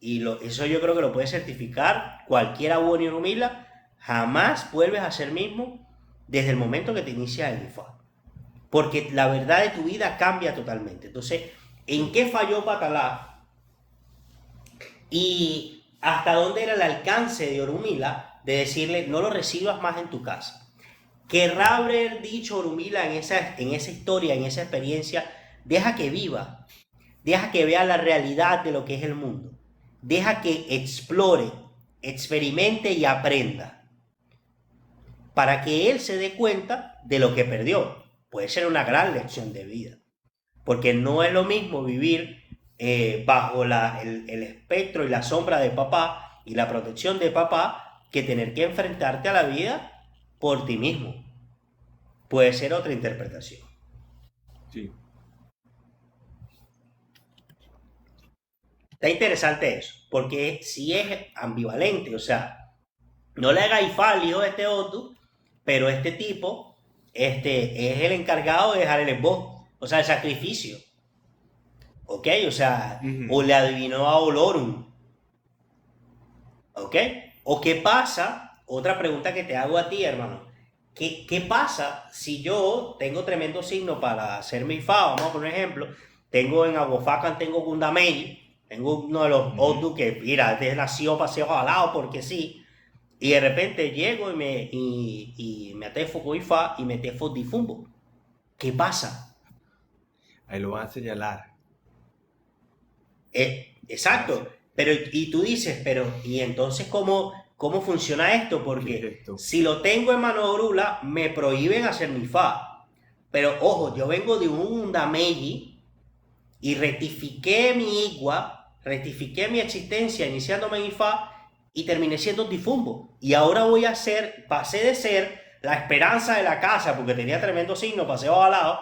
B: y eso yo creo que lo puede certificar cualquier Awoni Urmila. Jamás vuelves a ser mismo desde el momento que te inicias el IFA, porque la verdad de tu vida cambia totalmente. Entonces, ¿en qué falló Batalá? Y hasta dónde era el alcance de Orunmila de decirle no lo recibas más en tu casa. Querrá haber dicho Orunmila en esa historia, en esa experiencia, deja que viva, deja que vea la realidad de lo que es el mundo, deja que explore, experimente y aprenda, para que él se dé cuenta de lo que perdió. Puede ser una gran lección de vida, porque no es lo mismo vivir bajo el espectro y la sombra de papá y la protección de papá que tener que enfrentarte a la vida por ti mismo. Puede ser otra interpretación.
A: Sí.
B: Está interesante eso, porque si es ambivalente, o sea, no le hagáis falio a este otro, pero este tipo es el encargado de dejar el esbozo, o sea, el sacrificio, ¿ok? O sea, o
A: Ujú.
B: le adivinó a Olorum, ¿ok? ¿O qué pasa? Otra pregunta que te hago a ti, hermano. ¿Qué pasa si yo tengo tremendo signo para hacer mi fa? Vamos a poner un ejemplo. Tengo en Aguafacan, tengo Gundameli, tengo uno de los
A: Ujú.
B: Odu que, mira, este nació paseo al lado porque sí. Y de repente llego y me atefo con Ifa y me atefo difumbo. ¿Qué pasa?
A: Ahí lo van a señalar. Lo van a
B: Exacto. Pero, y tú dices, pero, ¿y entonces cómo funciona esto?
A: ¿Qué es
B: Porque
A: esto?
B: si lo tengo en mano brula, me prohíben hacer mi fa. Pero ojo, yo vengo de un Dameji y rectifiqué mi igua, rectifiqué mi existencia iniciándome en fa y terminé siendo difumbo. Y ahora voy a ser, pasé de ser la esperanza de la casa, porque tenía tremendo signo, paseo al lado,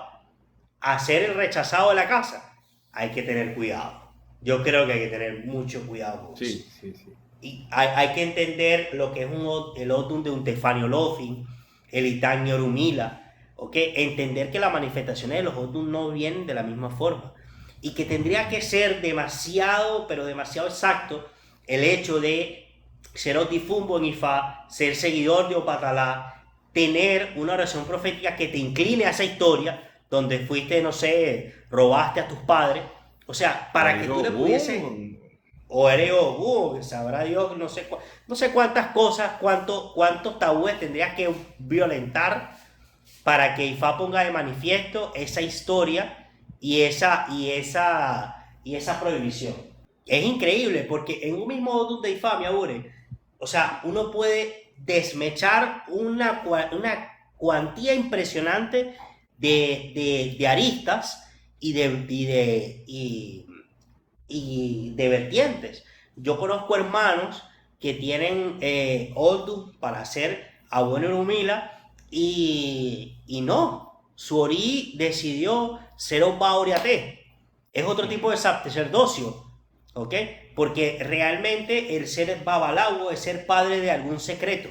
B: a ser el rechazado de la casa. Hay que tener cuidado. Yo creo que hay que tener mucho cuidado con eso.
A: Sí, sí, sí.
B: Y hay que entender lo que es el Odun de un Tefanio Lothin, el Itán Yorumila, ¿ok? Entender que las manifestaciones de los Odun no vienen de la misma forma y que tendría que ser demasiado, pero demasiado exacto el hecho de ser Otifumbo en Ifá, ser seguidor de Opatalá, tener una oración profética que te incline a esa historia donde fuiste, no sé, robaste a tus padres. O sea,
A: O
B: para que tú
A: dijo,
B: le pudieses o eres que sabrá Dios, no sé cuántas cosas, cuántos tabúes tendrías que violentar para que IFA ponga de manifiesto esa historia y esa prohibición. Es increíble porque en un mismo Odun de IFA, mi abure, o sea, uno puede desmechar una cuantía impresionante de aristas y de vertientes. Yo conozco hermanos que tienen Oldus para hacer Abuelo Rumila y no, Suori decidió ser Obaoriate. Es otro tipo de sacerdocio, ¿ok? Porque realmente el ser Babalawo es ser padre de algún secreto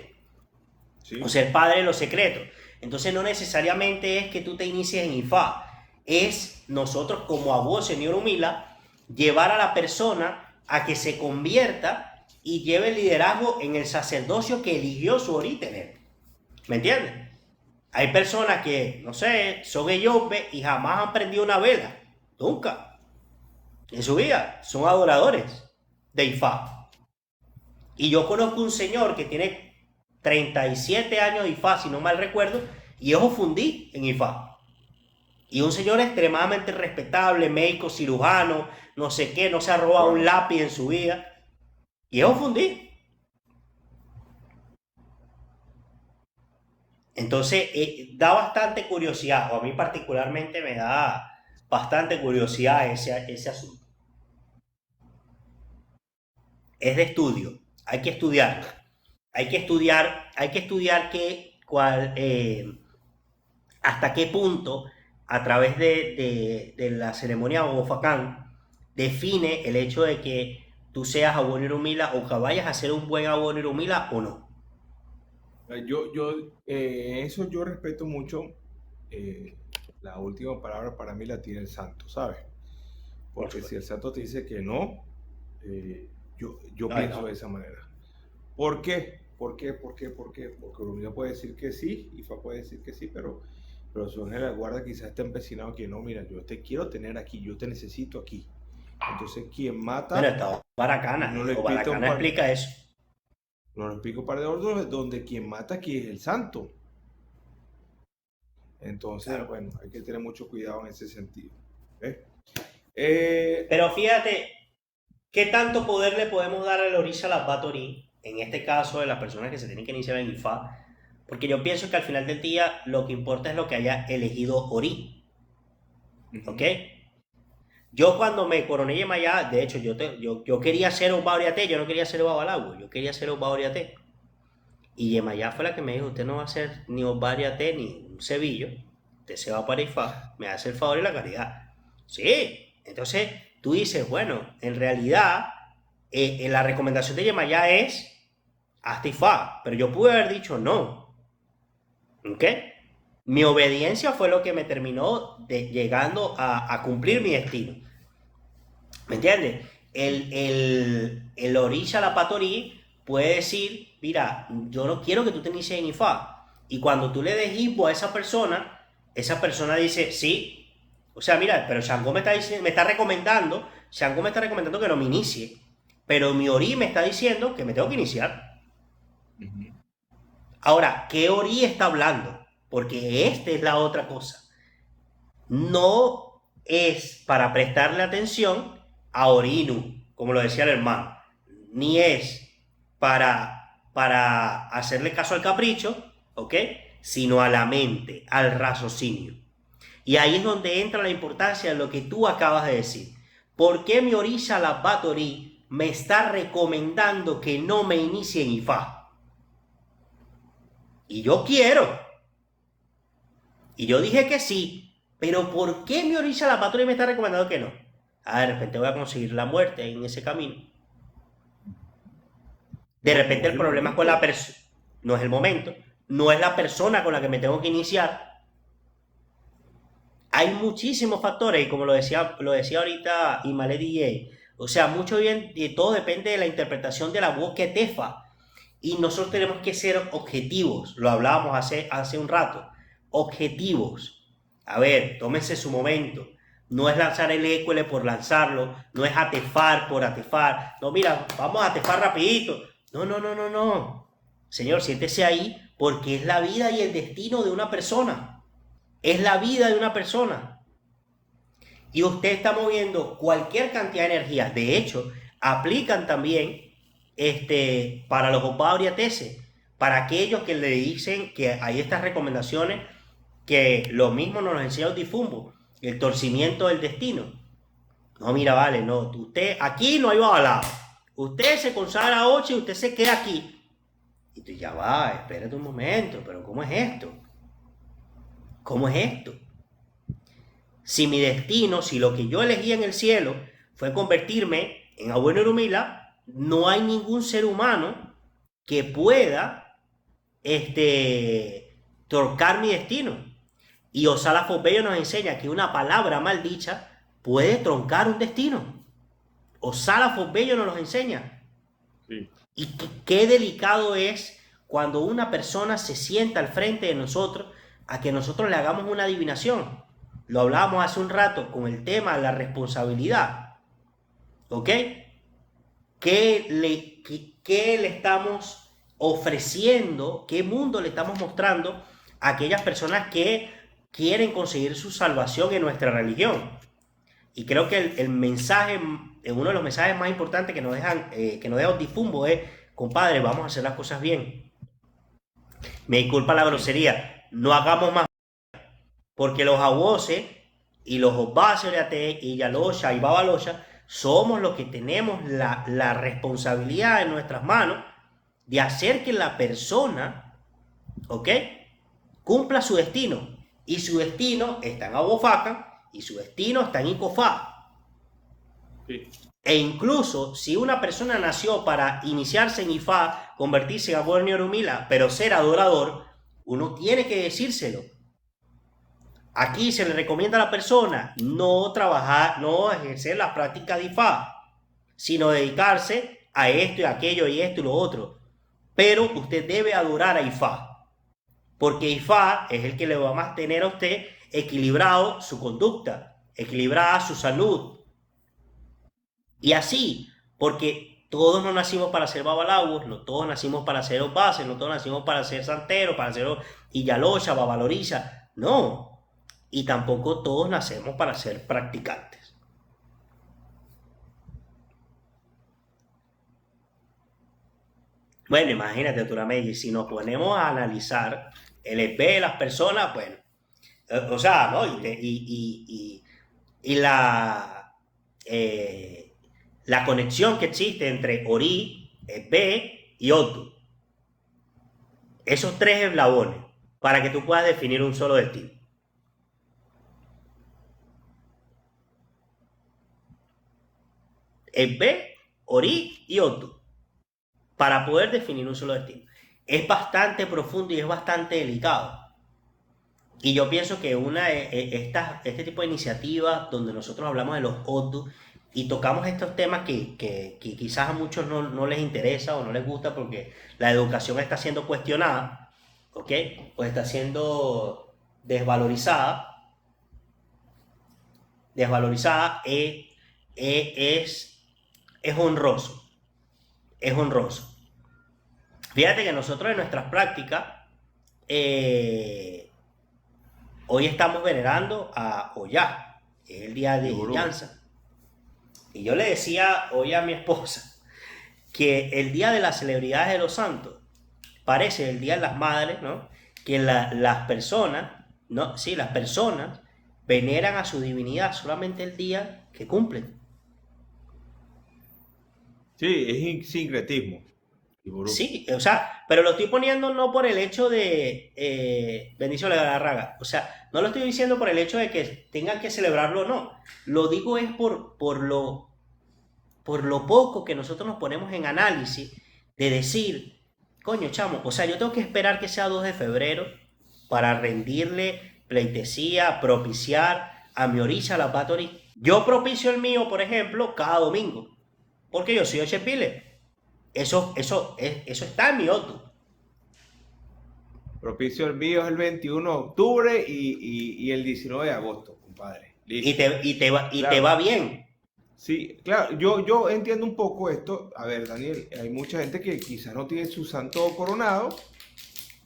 B: o
A: sí,
B: ser padre de los secretos. Entonces no necesariamente es que tú te inicies en IFA, es nosotros como abuelo señor Humila llevar a la persona a que se convierta y lleve el liderazgo en el sacerdocio que eligió su origen. ¿Me entiendes? Hay personas que, no sé, son eyope y jamás han prendido una vela. Nunca. En su vida. Son adoradores de Ifá. Y yo conozco un señor que tiene 37 años de IFA, si no mal recuerdo, y es fundí en IFA. Y un señor extremadamente respetable, médico, cirujano, no sé qué, no se ha robado un
A: wow.
B: lápiz en su vida. Y es fundí. Entonces, da bastante curiosidad, o a mí particularmente me da bastante curiosidad ese asunto. Es de estudio, hay que estudiarlo. Hay que estudiar hasta qué punto, a través de la ceremonia Bofacán, define el hecho de que tú seas Abonirumila o que vayas a ser un buen Abonirumila o no.
A: Eso yo respeto mucho. eh, la última palabra para mí la tiene el santo, ¿sabes?
B: Por
A: Porque si el
B: supuesto.
A: santo te dice que no, yo
B: Ay,
A: pienso
B: no.
A: de esa manera. ¿Por qué? ¿Por qué? ¿Por qué? ¿Por qué? Porque Urumila puede decir que sí, Ifa puede decir que sí, pero su ángel de la guarda quizás está empecinado que no, mira, yo te quiero tener aquí, yo te necesito aquí. Entonces, quien
B: Bueno,
A: mata,
B: está
A: y
B: Baracana,
A: no le
B: o
A: explica un
B: Baracana
A: par,
B: explica eso.
A: no le explico un par de órdenes, donde quien mata aquí es el santo. Entonces,
B: Claro.
A: bueno, hay que tener mucho cuidado en ese sentido. ¿Ves? Eh,
B: Pero fíjate, ¿Qué tanto poder le podemos dar al Orisha Batorí, en este caso de las personas que se tienen que iniciar en Ifá? Porque yo pienso que al final del día lo que importa es lo que haya elegido Ori, ¿ok? Yo cuando me coroné Yemayá, de hecho yo quería ser Oba Oriaté, yo no quería ser Oba Balagu, yo quería ser Oba Oriaté. Y Yemayá fue la que me dijo, usted no va a ser ni Oba Oriaté ni un cebillo, usted se va para Ifá, me hace el favor y la caridad. Sí, entonces tú dices, bueno, en realidad la recomendación de Yemayá es hasta Ifá, pero yo pude haber dicho no, ¿ok? Mi obediencia fue lo que me terminó llegando a cumplir mi destino. ¿Me entiendes? El Orisha la Patorí puede decir, mira, yo no quiero que tú te inicies en Ifá. Y cuando tú le des Ibo a esa persona dice, sí. O sea, mira, pero Shango me está recomendando que no me inicie. Pero mi Ori me está diciendo que me tengo que iniciar. Ahora, ¿qué Ori está hablando? Porque esta es la otra cosa. No es para prestarle atención a Orinu, como lo decía el hermano, ni es para hacerle caso al capricho, ¿ok? Sino a la mente, al raciocinio. Y ahí es donde entra la importancia de lo que tú acabas de decir. ¿Por qué mi Orisha la Batorí me está recomendando que no me inicie en Ifá? Y yo quiero. Y yo dije que sí. Pero ¿por qué mi Orisha la Batorí me está recomendando que no? De repente voy a conseguir la muerte en ese camino. De repente el problema es con la persona. No es el momento. No es la persona con la que me tengo que iniciar. Hay muchísimos factores, y como lo decía ahorita Imale DJ, o sea, mucho bien, de todo depende de la interpretación de la voz que tefa. Y nosotros tenemos que ser objetivos. Lo hablábamos hace un rato. Objetivos. A ver, tómense su momento. No es lanzar el écuele por lanzarlo. No es atefar por atefar. No, mira, vamos a atefar rapidito. No. Señor, siéntese ahí porque es la vida y el destino de una persona. Es la vida de una persona. Y usted está moviendo cualquier cantidad de energía. De hecho, aplican también para los Opa Oriatese, para aquellos que le dicen que hay estas recomendaciones que lo mismo nos enseña Otifumbo, el torcimiento del destino. No, mira, vale, no, usted aquí no hay babalado. Usted se consagra a 8 y usted se queda aquí. Y tú ya va, espérate un momento, pero ¿cómo es esto? ¿Cómo es esto? Si mi destino, si lo que yo elegí en el cielo fue convertirme en Abuelo Urumila, no hay ningún ser humano que pueda torcar mi destino. Y Osala Fosbello nos enseña que una palabra mal dicha puede troncar un destino. Osala Fosbello nos lo enseña. Sí. Y qué delicado es cuando una persona se sienta al frente de nosotros a que nosotros le hagamos una adivinación. Lo hablábamos hace un rato con el tema de la responsabilidad. ¿Ok? ¿Qué le estamos ofreciendo? ¿Qué mundo le estamos mostrando a aquellas personas que quieren conseguir su salvación en nuestra religión? Y creo que el mensaje, uno de los mensajes más importantes que nos deja Otifumbo es, compadre, vamos a hacer las cosas bien. Me disculpa la grosería, no hagamos más, porque los Awose y los Obasereate y Yalosha y Babalosha somos los que tenemos la responsabilidad en nuestras manos de hacer que la persona, ¿ok?, cumpla su destino. Y su destino está en Abofaca y su destino está en Icofá. Sí. E incluso si una persona nació para iniciarse en Ifá, convertirse en Abuelo Urumila, pero ser adorador, uno tiene que decírselo. Aquí se le recomienda a la persona no trabajar, no ejercer las prácticas de Ifá, sino dedicarse a esto y aquello y esto y lo otro. Pero usted debe adorar a Ifá, porque Ifá es el que le va a mantener a usted equilibrado su conducta, equilibrada su salud. Y así, porque todos no nacimos para ser babalawos, no todos nacimos para ser opaces, no todos nacimos para ser santeros, para ser Iyalosha, babalorisa, no. Y tampoco todos nacemos para ser practicantes. Bueno, imagínate, Turamey, si nos ponemos a analizar el EP de las personas, bueno, o sea, ¿no? Y eh, la conexión que existe entre Ori, EP y Otu. Esos tres eslabones, para que tú puedas definir un solo destino. EP, Ori y Otu. Para poder definir un solo destino. Es bastante profundo y es bastante delicado. Y yo pienso que este tipo de iniciativas donde nosotros hablamos de los Otu y tocamos estos temas que quizás a muchos no les interesa o no les gusta porque la educación está siendo cuestionada, ¿ok? O está siendo desvalorizada, es, es honroso, es honroso. Fíjate que nosotros en nuestras prácticas, eh, hoy estamos venerando a Oya, que es el día
A: Y
B: de
A: Ború.
B: Llanza. Y yo le decía hoy a mi esposa que el día de las celebridades de los santos parece el día de las madres, ¿no? Que las personas, ¿no? Sí, las personas veneran a su divinidad solamente el día que cumplen.
A: Sí, es sincretismo. Y Ború.
B: Sí, o sea, pero lo estoy poniendo no por el hecho de bendición de la raga, o sea, no lo estoy diciendo por el hecho de que tengan que celebrarlo o no, lo digo es por lo poco que nosotros nos ponemos en análisis de decir, coño, chamo, o sea, yo tengo que esperar que sea 2 de febrero para rendirle pleitesía, propiciar a mi orilla, a la Patori. Yo propicio el mío, por ejemplo, cada domingo, porque yo soy Ochepile. Eso está en mi otro.
A: Propicio el mío es el 21 de octubre y el 19 de agosto, compadre.
B: Y
A: Listo.
B: te
A: Claro.
B: va bien.
A: Sí, claro, yo entiendo un poco esto. A ver, Daniel, hay mucha gente que quizás no tiene su santo coronado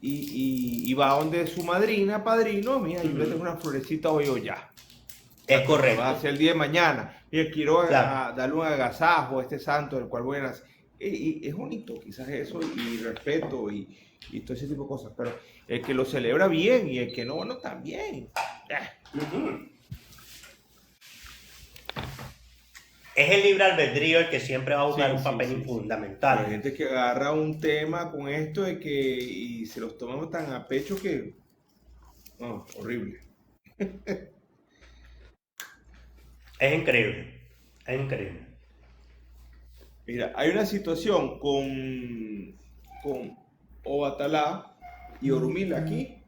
A: y va donde su madrina, padrino, mira, yo le tengo
B: Uh-huh.
A: una florecita hoy o ya. O
B: Es
A: sea, porque vas a
B: correcto.
A: hacer el día de mañana. Y quiero
B: Claro.
A: darle un agasajo a este santo del cual voy a nacer. Y es bonito, quizás eso, y respeto y todo ese tipo de cosas. Pero el que lo celebra bien y el que no, bueno, también.
B: Uh-huh. Es el libre albedrío el que siempre va a jugar
A: Sí,
B: un
A: sí,
B: papel
A: sí, sí. Pero hay
B: fundamental.
A: gente que agarra un tema con esto de que y se los toman tan a pecho que, no, horrible.
B: Es increíble. Es increíble.
A: Mira, hay una situación con Obatalá y Orumila aquí,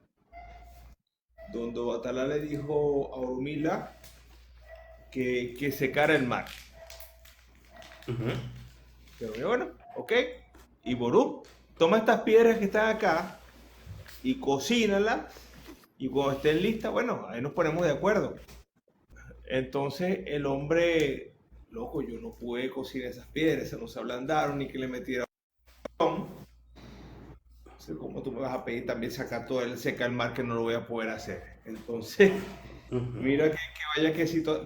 A: donde Obatalá le dijo a Orumila que secara el mar.
B: Uh-huh.
A: Pero bueno, ok. Y Ború, toma estas piedras que están acá y cocínalas. Y cuando estén listas, bueno, ahí nos ponemos de acuerdo. Entonces el hombre, loco, yo no pude cocinar esas piedras, se nos ablandaron ni que le metiera. Entonces, ¿cómo tú me vas a pedir también sacar todo el seca al mar que no lo voy a poder hacer? Entonces,
B: Uh-huh.
A: mira que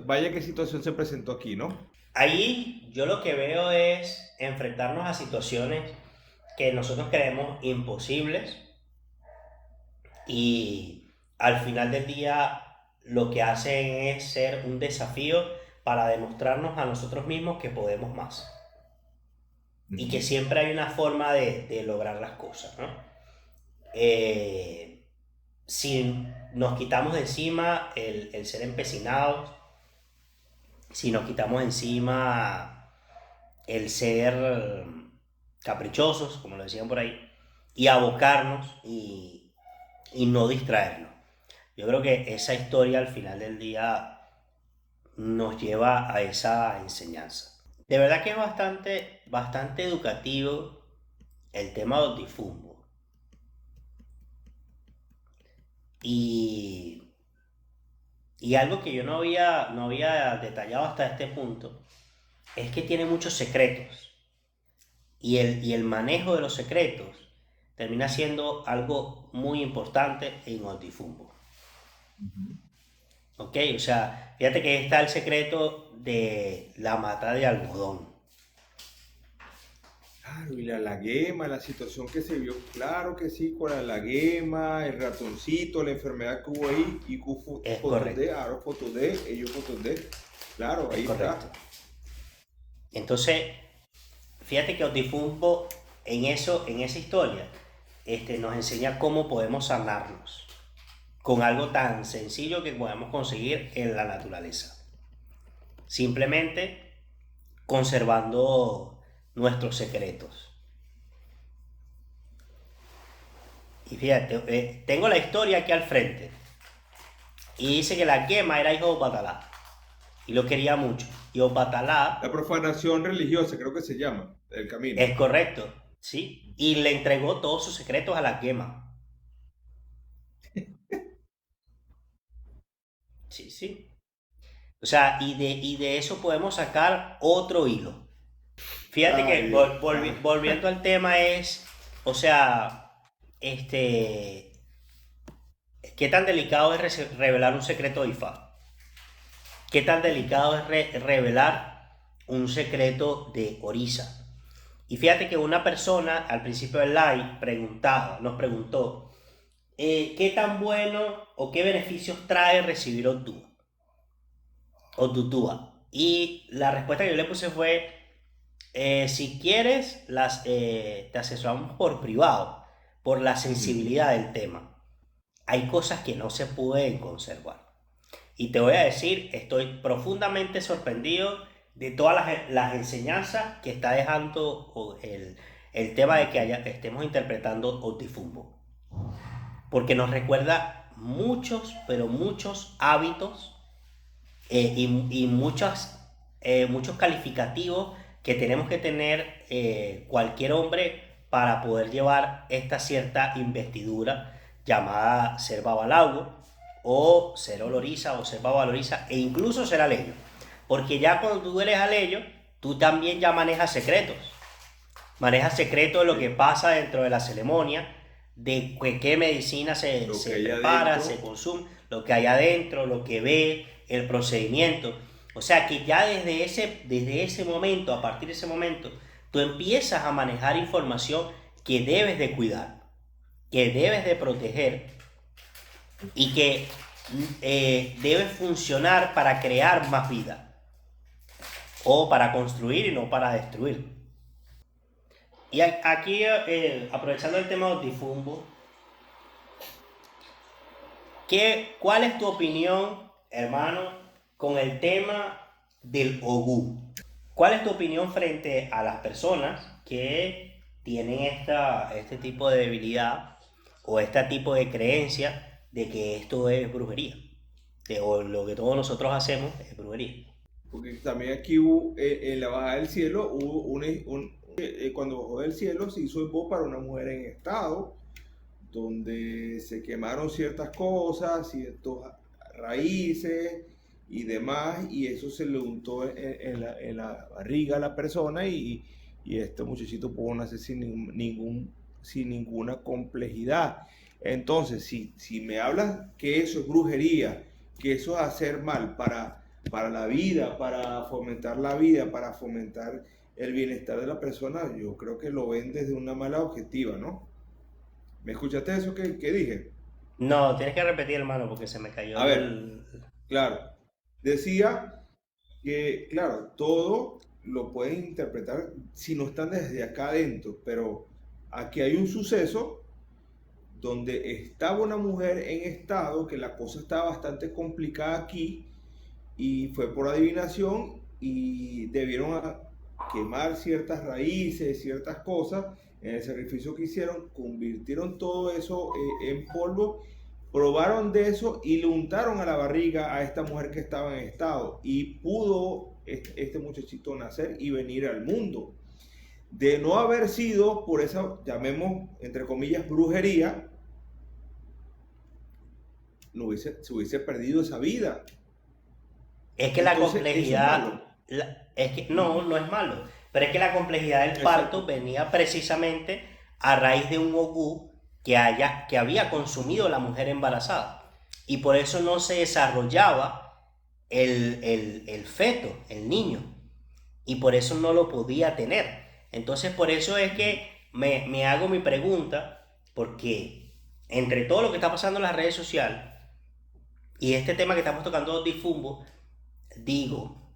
A: vaya que situación se presentó aquí, ¿no?
B: Ahí yo lo que veo es enfrentarnos a situaciones que nosotros creemos imposibles y al final del día lo que hacen es ser un desafío para demostrarnos a nosotros mismos que podemos más y que
A: Ujú.
B: siempre hay una forma de lograr las cosas, ¿no? Eh, si nos quitamos de encima el ser empecinados, si nos quitamos de encima el ser caprichosos, como lo decían por ahí, y abocarnos y no distraernos. Yo creo que esa historia al final del día nos lleva a esa enseñanza. De verdad que es bastante educativo el tema del difumbo. Y, y algo que yo no había detallado hasta este punto es que tiene muchos secretos. Y el manejo de los secretos termina siendo algo muy importante en Otifumbo. ¿Ok? O sea, fíjate que está el secreto de la mata de algodón.
A: Claro, y la laguema, la situación que se vio, claro que sí, con la laguema, el ratoncito, la enfermedad que hubo ahí, y
B: Es
A: fotos de,
B: correcto,
A: ahora fotos de, ellos fotos de, claro,
B: es
A: ahí
B: correcto.
A: está.
B: Entonces, fíjate que Otifumbo en eso, en esa historia, nos enseña cómo podemos sanarnos con algo tan sencillo que podemos conseguir en la naturaleza. Simplemente conservando nuestros secretos. Y fíjate, tengo la historia aquí al frente. Y dice que la quema era hijo de Obatalá. Y lo quería mucho. Y
A: La
B: Obatalá
A: profanación religiosa, creo que se llama, el camino.
B: es correcto, ¿sí? Y le entregó todos sus secretos a la quema. Sí, sí. O sea, y de eso podemos sacar otro hilo. Fíjate
A: Ay,
B: que
A: Dios. Ah,
B: volviendo al tema es, o sea, este, ¿qué tan delicado es revelar un secreto de IFA? ¿Qué tan delicado es revelar un secreto de Orisa? Y fíjate que una persona al principio del live nos preguntó, ¿qué tan bueno o qué beneficios trae recibir Otutúa? Y la respuesta que yo le puse fue, si quieres, te asesoramos por privado, por la
A: ujú.
B: sensibilidad del tema. Hay cosas que no se pueden conservar. Y te voy a decir, estoy profundamente sorprendido de todas las enseñanzas que está dejando el tema de que estemos interpretando Otifumbo. Porque nos recuerda muchos, pero muchos hábitos y muchos calificativos que tenemos que tener cualquier hombre para poder llevar esta cierta investidura llamada ser babalago o ser oloriza o ser babaloriza e incluso ser aleyo. Porque ya cuando tú eres aleyo, tú también ya manejas secretos. Manejas secretos de lo que
A: Sí.
B: pasa dentro de la ceremonia, de qué medicina
A: Lo que
B: se
A: hay
B: prepara, se
A: adentro,
B: consume, lo que hay adentro, lo que ve, el procedimiento. O sea que ya desde ese momento, a partir de ese momento, tú empiezas a manejar información que debes de cuidar, que debes de proteger y que debe funcionar para crear más vida o para construir y no para destruir. Y aquí, aprovechando el tema de Otifumbo, ¿cuál es tu opinión, hermano, con el tema del Ogú? ¿Cuál es tu opinión frente a las personas que tienen este tipo de debilidad o este tipo de creencia de que esto es brujería? O lo que todos nosotros hacemos es brujería.
A: porque también aquí hubo, en la bajada del cielo, hubo cuando bajó del cielo se hizo el voz para una mujer en estado, donde se quemaron ciertas cosas, ciertas raíces y demás, y eso se le untó en la barriga a la persona y este muchachito pudo nacer sin ninguna complejidad. Entonces, si me hablas que eso es brujería, que eso es hacer mal para la vida, para fomentar la vida, para fomentar el bienestar de la persona, yo creo que lo ven desde una mala objetiva, ¿no? ¿Me escuchaste eso que dije?
B: No, tienes que repetir, hermano, porque se me cayó
A: A ver,
B: el...
A: claro. Decía que, claro, todo lo pueden interpretar si no están desde acá adentro, pero aquí hay un suceso donde estaba una mujer en estado, que la cosa estaba bastante complicada aquí, y fue por adivinación y debieron quemar ciertas raíces, ciertas cosas. En el sacrificio que hicieron, convirtieron todo eso en polvo, probaron de eso y le untaron a la barriga a esta mujer que estaba en estado y pudo este muchachito nacer y venir al mundo. De no haber sido por esa, llamemos entre comillas, brujería, se hubiese perdido esa vida.
B: Es que la
A: Entonces, eso es
B: complejidad,
A: malo.
B: es que no, no es malo, pero es que la complejidad del parto
A: Exacto.
B: venía precisamente a raíz de un ogú que había consumido la mujer embarazada. Y por eso no se desarrollaba el feto, el niño. Y por eso no lo podía tener. Entonces, por eso es que me hago mi pregunta, porque entre todo lo que está pasando en las redes sociales y este tema que estamos tocando Difumbo, digo,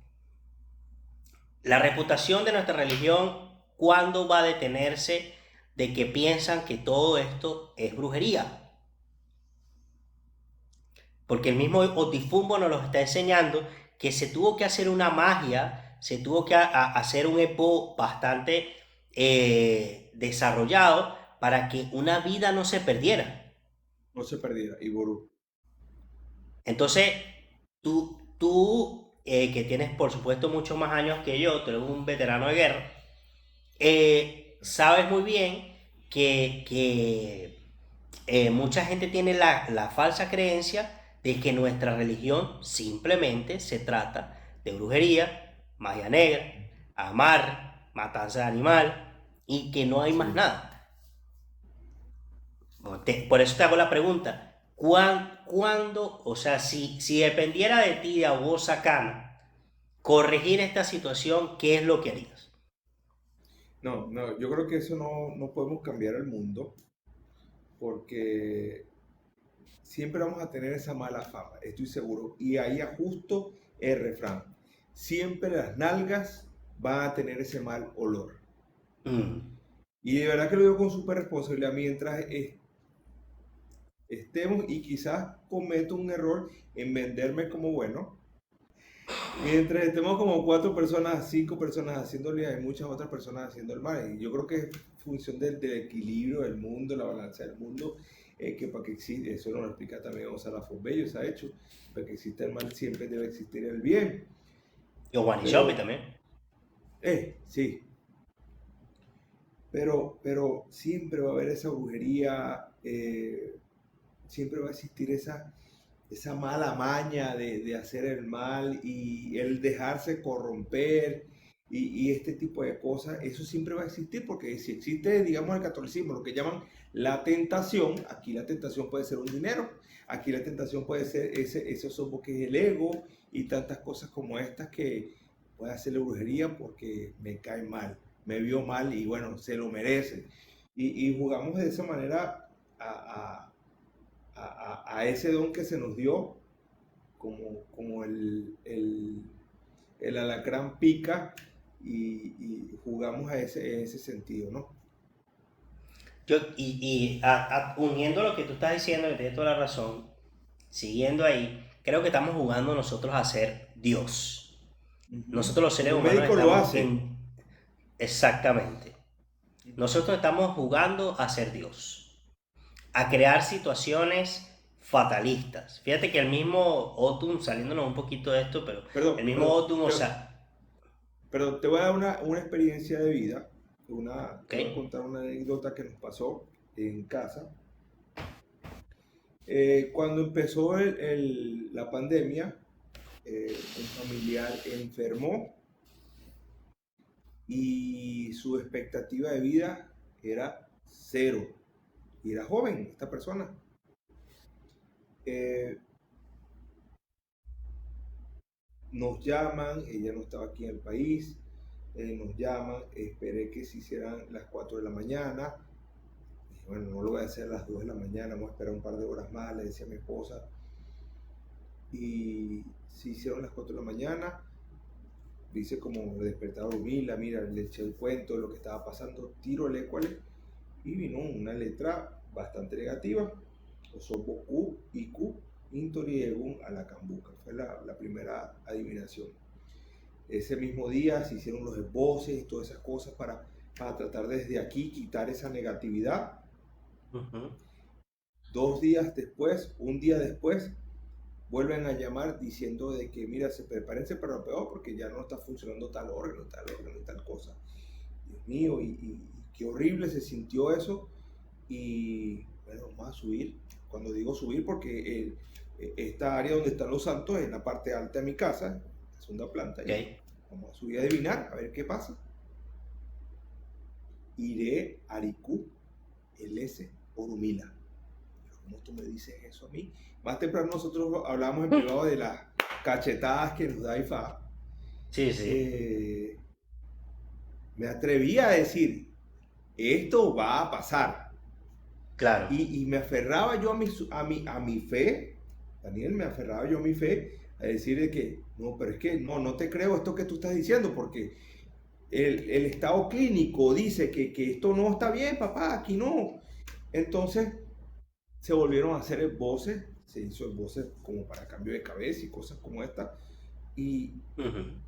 B: la reputación de nuestra religión, ¿cuándo va a detenerse de que piensan que todo esto es brujería? Porque el mismo Otifumbo nos lo está enseñando que se tuvo que hacer una magia, se tuvo que hacer un epo bastante desarrollado para que una vida no se perdiera.
A: No se perdiera. Y Ború.
B: Entonces, tú que tienes por supuesto muchos más años que yo, tú eres un veterano de guerra, sabes muy bien que mucha gente tiene la falsa creencia de que nuestra religión simplemente se trata de brujería, magia negra, amar, matanza de animal y que no hay más
A: Sí.
B: nada. Por eso te hago la pregunta, ¿cuándo, o sea, si dependiera de ti, de vos Sacana, corregir esta situación, ¿qué es lo que harías?
A: No, no, yo creo que eso no podemos cambiar el mundo porque siempre vamos a tener esa mala fama, estoy seguro. Y ahí ajusto el refrán. Siempre las nalgas van a tener ese mal olor.
B: Mm.
A: Y de verdad que lo digo con súper responsabilidad mientras estemos y quizás cometo un error en venderme como bueno. Mientras estemos como cuatro personas, cinco personas haciéndole, hay muchas otras personas haciendo el mal. Y yo creo que es función del equilibrio del mundo, la balanza del mundo, que para que exista, eso nos lo explica también Gonzalo Bello, se ha hecho, para que exista el mal siempre debe existir el bien.
B: Y Juan y Shopping
A: Pero,
B: también.
A: sí, pero siempre va a haber esa brujería, siempre va a existir esa mala maña de hacer el mal y el dejarse corromper y este tipo de cosas, eso siempre va a existir porque si existe, digamos, el catolicismo, lo que llaman la tentación, aquí la tentación puede ser un dinero, aquí la tentación puede ser ese sopo que es el ego y tantas cosas como estas que puede hacerle brujería porque me cae mal, me vio mal y bueno, se lo merece. Y jugamos de esa manera a ese don que se nos dio, como el alacrán pica y jugamos en ese sentido, ¿no?
B: Uniendo lo que tú estás diciendo, que tienes toda la razón, siguiendo ahí, creo que estamos jugando nosotros a ser Dios.
A: Ujú.
B: Nosotros los seres
A: Como un
B: humanos
A: médico lo
B: estamos
A: hace.
B: en... Exactamente.
A: Ujú.
B: Nosotros estamos jugando a ser Dios, a crear situaciones fatalistas. Fíjate que el mismo Otum, saliéndonos un poquito de esto, pero
A: Perdón,
B: el mismo
A: perdón,
B: Otum, o sea,
A: pero te voy a dar una experiencia de vida.
B: ¿ok?
A: Te voy a contar una anécdota que nos pasó en casa. Cuando empezó la pandemia, un familiar enfermó y su expectativa de vida era cero. Y era joven esta persona. Eh, Nos llaman, ella no estaba aquí en el país, nos llaman, esperé que se hicieran las 4 de la mañana. Dije, bueno, no lo voy a hacer a las 2 de la mañana, vamos a esperar un par de horas más, le decía a mi esposa. Y se hicieron las 4 de la mañana, dice como despertador humilde, mira, le eché el cuento de lo que estaba pasando, tiro el écuale y vino una letra bastante negativa, Osoboku, Iku, Intori Egun a la Cambuca. Fue la primera adivinación. Ese mismo día se hicieron los esboces y todas esas cosas para tratar desde aquí quitar esa negatividad.
B: Ujú.
A: 2 días después, un día después, vuelven a llamar diciendo de que, mira, se prepárense para lo peor porque ya no está funcionando tal órgano y tal cosa. Dios mío, y qué horrible se sintió eso. Y bueno, vamos a subir. Cuando digo subir, porque esta área donde están los santos es la parte alta de mi casa, la segunda planta.
B: ¿Ok?
A: Y vamos a subir a adivinar, a ver qué pasa. Iré Aricú, LS, Orumila. ¿Cómo tú me dices eso a mí? Más temprano nosotros hablamos en privado de las cachetadas que nos da IFA.
B: Sí, sí.
A: Eh, me atreví a decir, esto va a pasar.
B: Claro.
A: Y me aferraba yo a mi fe, Daniel, me aferraba yo a mi fe, a decir de que, no, pero es que no te creo esto que tú estás diciendo, porque el estado clínico dice que esto no está bien, papá, aquí no. Entonces se volvieron a hacer voces, se hizo voces como para cambio de cabeza y cosas como esta. Y
B: Ujú.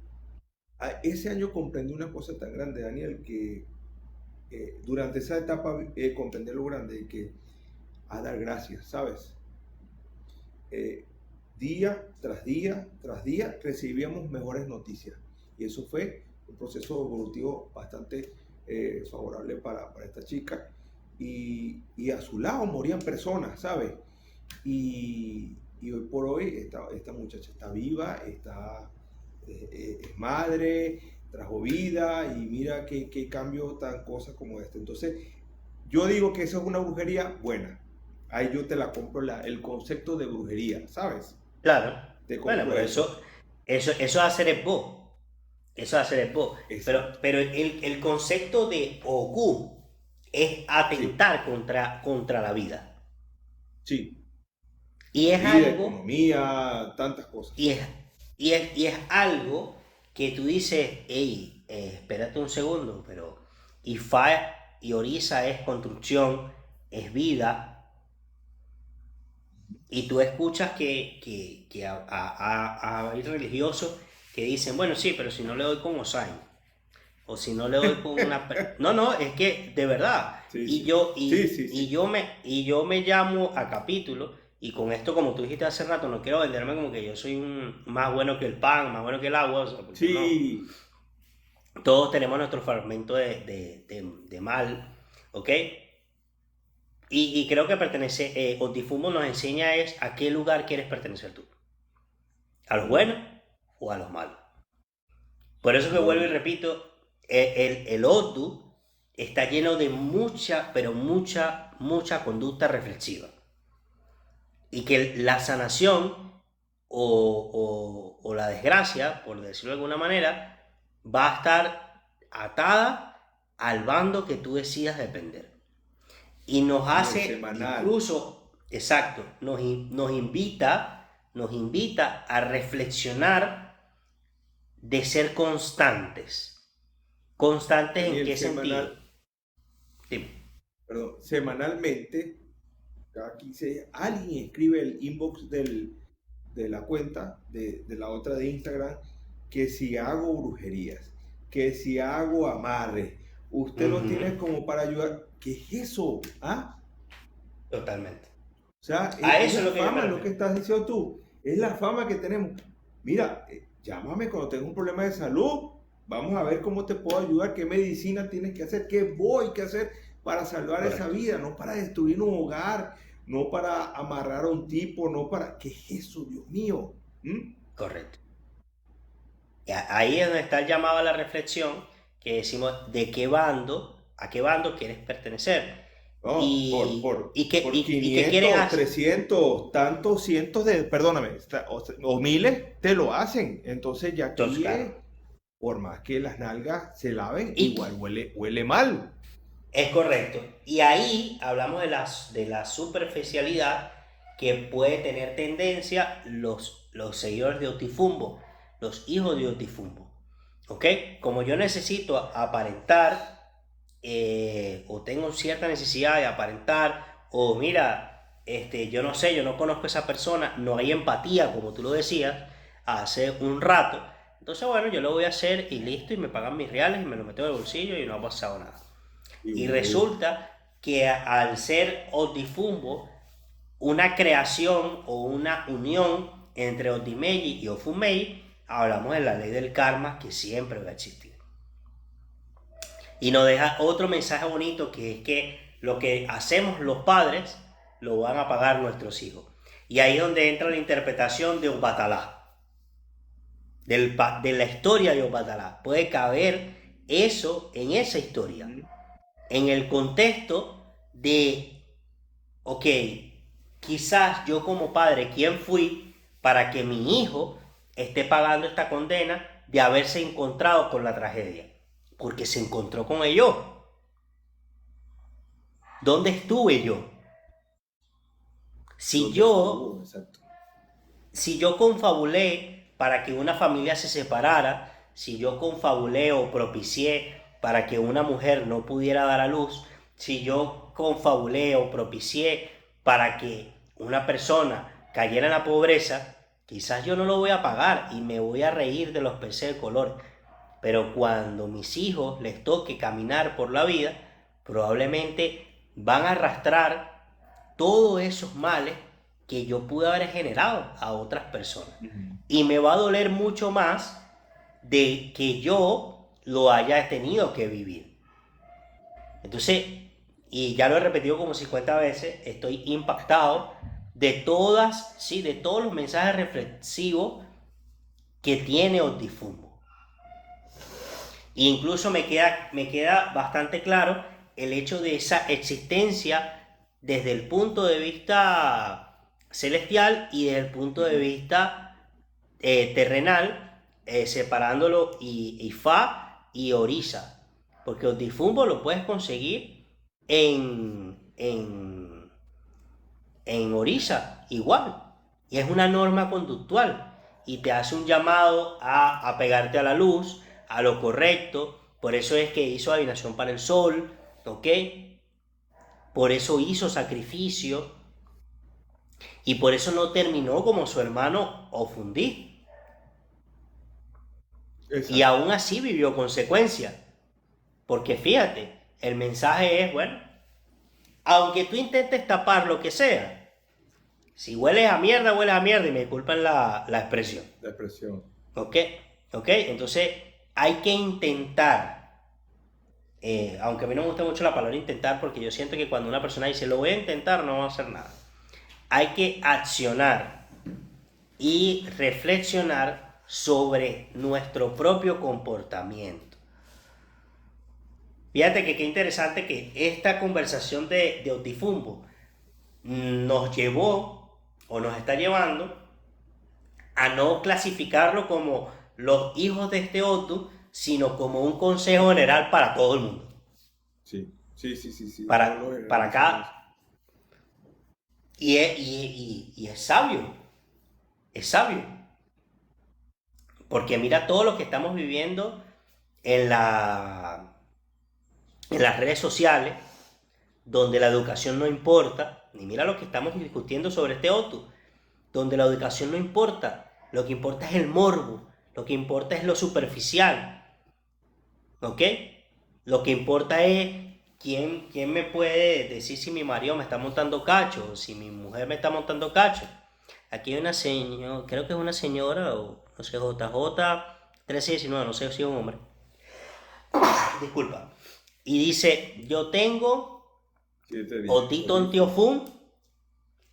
A: ese año comprendí una cosa tan grande, Daniel, que durante esa etapa comprendí lo grande que a dar gracias, ¿sabes? Eh, día tras día tras día recibíamos mejores noticias y eso fue un proceso evolutivo bastante favorable para esta chica y a su lado morían personas, ¿sabes? Y hoy por hoy esta muchacha está viva, es madre, trajo vida y mira qué cambio tan cosas como este. Entonces, yo digo que eso es una brujería buena. Ahí yo te la compro el concepto de brujería, ¿sabes?
B: Claro.
A: Te
B: Bueno,
A: compro
B: pero
A: eso.
B: eso es hacer el bo. Eso es hacer el bo.
A: Exacto.
B: Pero el concepto de Ogún es
A: Sí,
B: atentar contra la vida.
A: sí.
B: Y es
A: Vida,
B: algo,
A: economía, tantas cosas.
B: y es, y es algo que tú dices, hey, espérate un segundo, pero Ifá y Orisa es construcción, es vida, y tú escuchas que hay religiosos que dicen, bueno, sí, pero si no le doy con Osain, o si no le doy con una... No, no, es que de verdad.
A: Sí,
B: Y
A: sí.
B: yo,
A: Sí,
B: y,
A: sí,
B: y
A: sí.
B: yo me, y yo me llamo a capítulo, y con esto, como tú dijiste hace rato, no quiero venderme como que yo soy más bueno que el pan, más bueno que el agua, o sea, porque no.
A: Sí.
B: Todos tenemos nuestro fragmento de mal, ¿ok? Y creo que Otifumo nos enseña es a qué lugar quieres pertenecer tú. ¿A los buenos o a los malos? Por eso que vuelvo y
A: Bueno,
B: repito, el Otu está lleno de mucha, pero mucha conducta reflexiva. Y que la sanación o la desgracia, por decirlo de alguna manera, va a estar atada al bando que tú decidas depender. Y nos
A: Daniel,
B: hace,
A: semanal.
B: incluso, exacto, nos invita a reflexionar de ser constantes. ¿Constantes en
A: Daniel,
B: qué sentido?
A: semanal,
B: Dime.
A: perdón, semanalmente, cada 15 días, alguien escribe el inbox de la cuenta, de la otra de Instagram, que si hago brujerías, que si hago amarres, usted lo
B: Ujú.
A: tiene como para ayudar. ¿Qué es eso? ¿Ah?
B: Totalmente.
A: O sea,
B: A
A: es
B: eso es
A: la
B: lo que yo me
A: fama lo que
B: refiero.
A: estás diciendo tú. Es la fama que tenemos. Mira, llámame cuando tengas un problema de salud. Vamos a ver cómo te puedo ayudar, qué medicina tienes que hacer, qué voy a hacer para salvar esa
B: Correcto.
A: vida, no para destruir un hogar, no para amarrar a un tipo, no para... ¿Qué es eso, Dios mío? ¿Mm?
B: Correcto. Y ahí es donde está el llamado a la reflexión, que decimos a qué bando quieres pertenecer.
A: No, por
B: Y qué quieren
A: 500,
B: hacer.
A: 300, tantos cientos de, perdóname, o miles te lo hacen. Entonces ya
B: Entonces,
A: aquí
B: claro.
A: es, por más que las nalgas se laven, igual
B: Y
A: huele mal.
B: es correcto. Y ahí hablamos de la superficialidad que puede tener tendencia los seguidores de Otifumbo, los hijos de Otifumbo. ¿Ok? Como yo necesito aparentar, o tengo cierta necesidad de aparentar, o mira, yo no sé, yo no conozco a esa persona, no hay empatía, como tú lo decías hace un rato. Entonces, bueno, yo lo voy a hacer y listo, y me pagan mis reales y me lo meto en el bolsillo y no ha pasado nada.
A: Y
B: Y
A: gurú.
B: resulta que al ser Otifumbo una creación o una unión entre Otimeji y Ofumei, hablamos de la ley del karma que siempre va a existir. Y nos deja otro mensaje bonito, que es que lo que hacemos los padres lo van a pagar nuestros hijos. Y ahí es donde entra la interpretación de Obatalá, de la historia de Obatalá. Puede caber eso en esa historia,
A: Ujú.
B: en el contexto de, ok, quizás yo como padre, ¿quién fui para que mi hijo esté pagando esta condena de haberse encontrado con la tragedia? Porque se encontró con ellos. ¿Dónde estuve yo? Si yo,
A: Exacto.
B: si yo confabulé para que una familia se separara, si yo confabulé o propicié para que una mujer no pudiera dar a luz, si yo confabulé o propicié para que una persona cayera en la pobreza, quizás yo no lo voy a pagar y me voy a reír de los peces de color. Pero cuando mis hijos les toque caminar por la vida, probablemente van a arrastrar todos esos males que yo pude haber generado a otras personas. Y me va a doler mucho más de que yo lo haya tenido que vivir. Entonces, y ya lo he repetido como 50 veces, estoy impactado de todas, sí, de todos los mensajes reflexivos que tiene Otifumbo. E incluso me queda bastante claro el hecho de esa existencia desde el punto de vista celestial y desde el punto de vista terrenal, separándolo y Fa y Orisa. Porque Otifumbo lo puedes conseguir en Orisa, igual. Y es una norma conductual. Y te hace un llamado a pegarte a la luz, a lo correcto. Por eso es que hizo adivinación para el sol, ¿ok? Por eso hizo sacrificio. Y por eso no terminó como su hermano Ofundí. Y aún así vivió consecuencias. Porque fíjate, el mensaje es, bueno, aunque tú intentes tapar lo que sea, si hueles a mierda, hueles a mierda, y me disculpan la expresión.
A: La expresión.
B: ¿Ok? Entonces hay que intentar, aunque a mí no me gusta mucho la palabra intentar, porque yo siento que cuando una persona dice lo voy a intentar, no va a hacer nada. Hay que accionar y reflexionar sobre nuestro propio comportamiento. Fíjate que qué interesante que esta conversación de Otifumbo nos llevó o nos está llevando a no clasificarlo como los hijos de este Otu, sino como un consejo general para todo el mundo.
A: Sí.
B: Para cada... Y es sabio. Es sabio. Porque mira todo lo que estamos viviendo en las redes sociales, donde la educación no importa. Ni mira lo que estamos discutiendo sobre este Otu, donde la educación no importa. Lo que importa es el morbo. Lo que importa es lo superficial. ¿Ok? Lo que importa es quién me puede decir si mi marido me está montando cacho o si mi mujer me está montando cacho. Aquí hay una señora, creo que es una señora, o no sé, JJ 1319, no sé si es un hombre. Disculpa. Y dice, yo tengo Otiton Teofún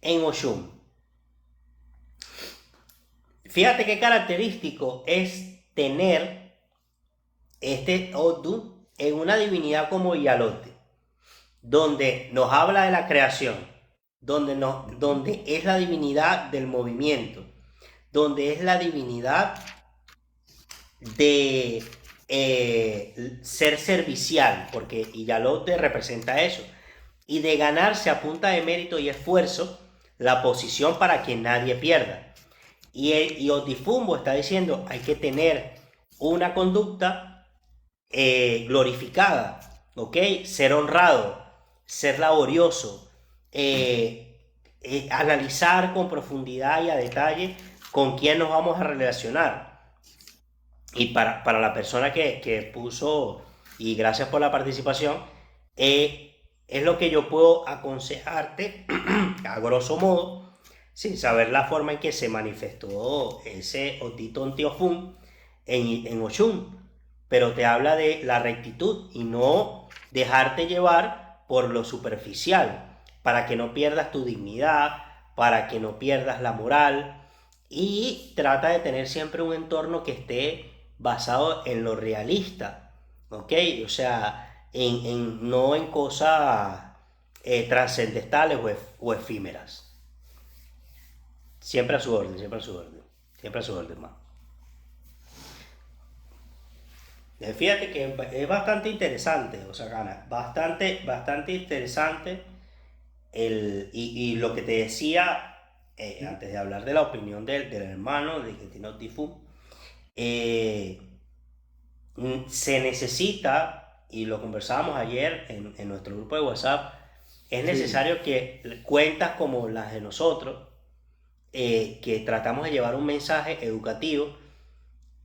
B: en Oshun. Fíjate qué característico es tener este Odu en una divinidad como Yalote, donde nos habla de la creación, donde es la divinidad del movimiento, donde es la divinidad de ser servicial, porque Yalote representa eso, y de ganarse a punta de mérito y esfuerzo la posición para que nadie pierda. Y Otifumbo está diciendo, hay que tener una conducta glorificada, ¿ok? Ser honrado, ser laborioso, analizar con profundidad y a detalle con quién nos vamos a relacionar. Y para la persona que puso, y gracias por la participación, es lo que yo puedo aconsejarte, a grosso modo, sin saber la forma en que se manifestó ese Otiton Teofún en Oshun, pero te habla de la rectitud y no dejarte llevar por lo superficial, para que no pierdas tu dignidad, para que no pierdas la moral, y trata de tener siempre un entorno que esté basado en lo realista, ¿ok? O sea, no en cosas trascendentales o efímeras. Siempre a su orden, siempre a su orden. Siempre a su orden, más. Fíjate que es bastante interesante, o sea, Gana, bastante interesante y lo que te decía
A: ¿Mm?
B: antes de hablar de la opinión del hermano de que tiene Tifú, eh, se necesita, y lo conversábamos ayer en nuestro grupo de WhatsApp, es
A: Sí,
B: necesario que cuentas como las de nosotros, que tratamos de llevar un mensaje educativo,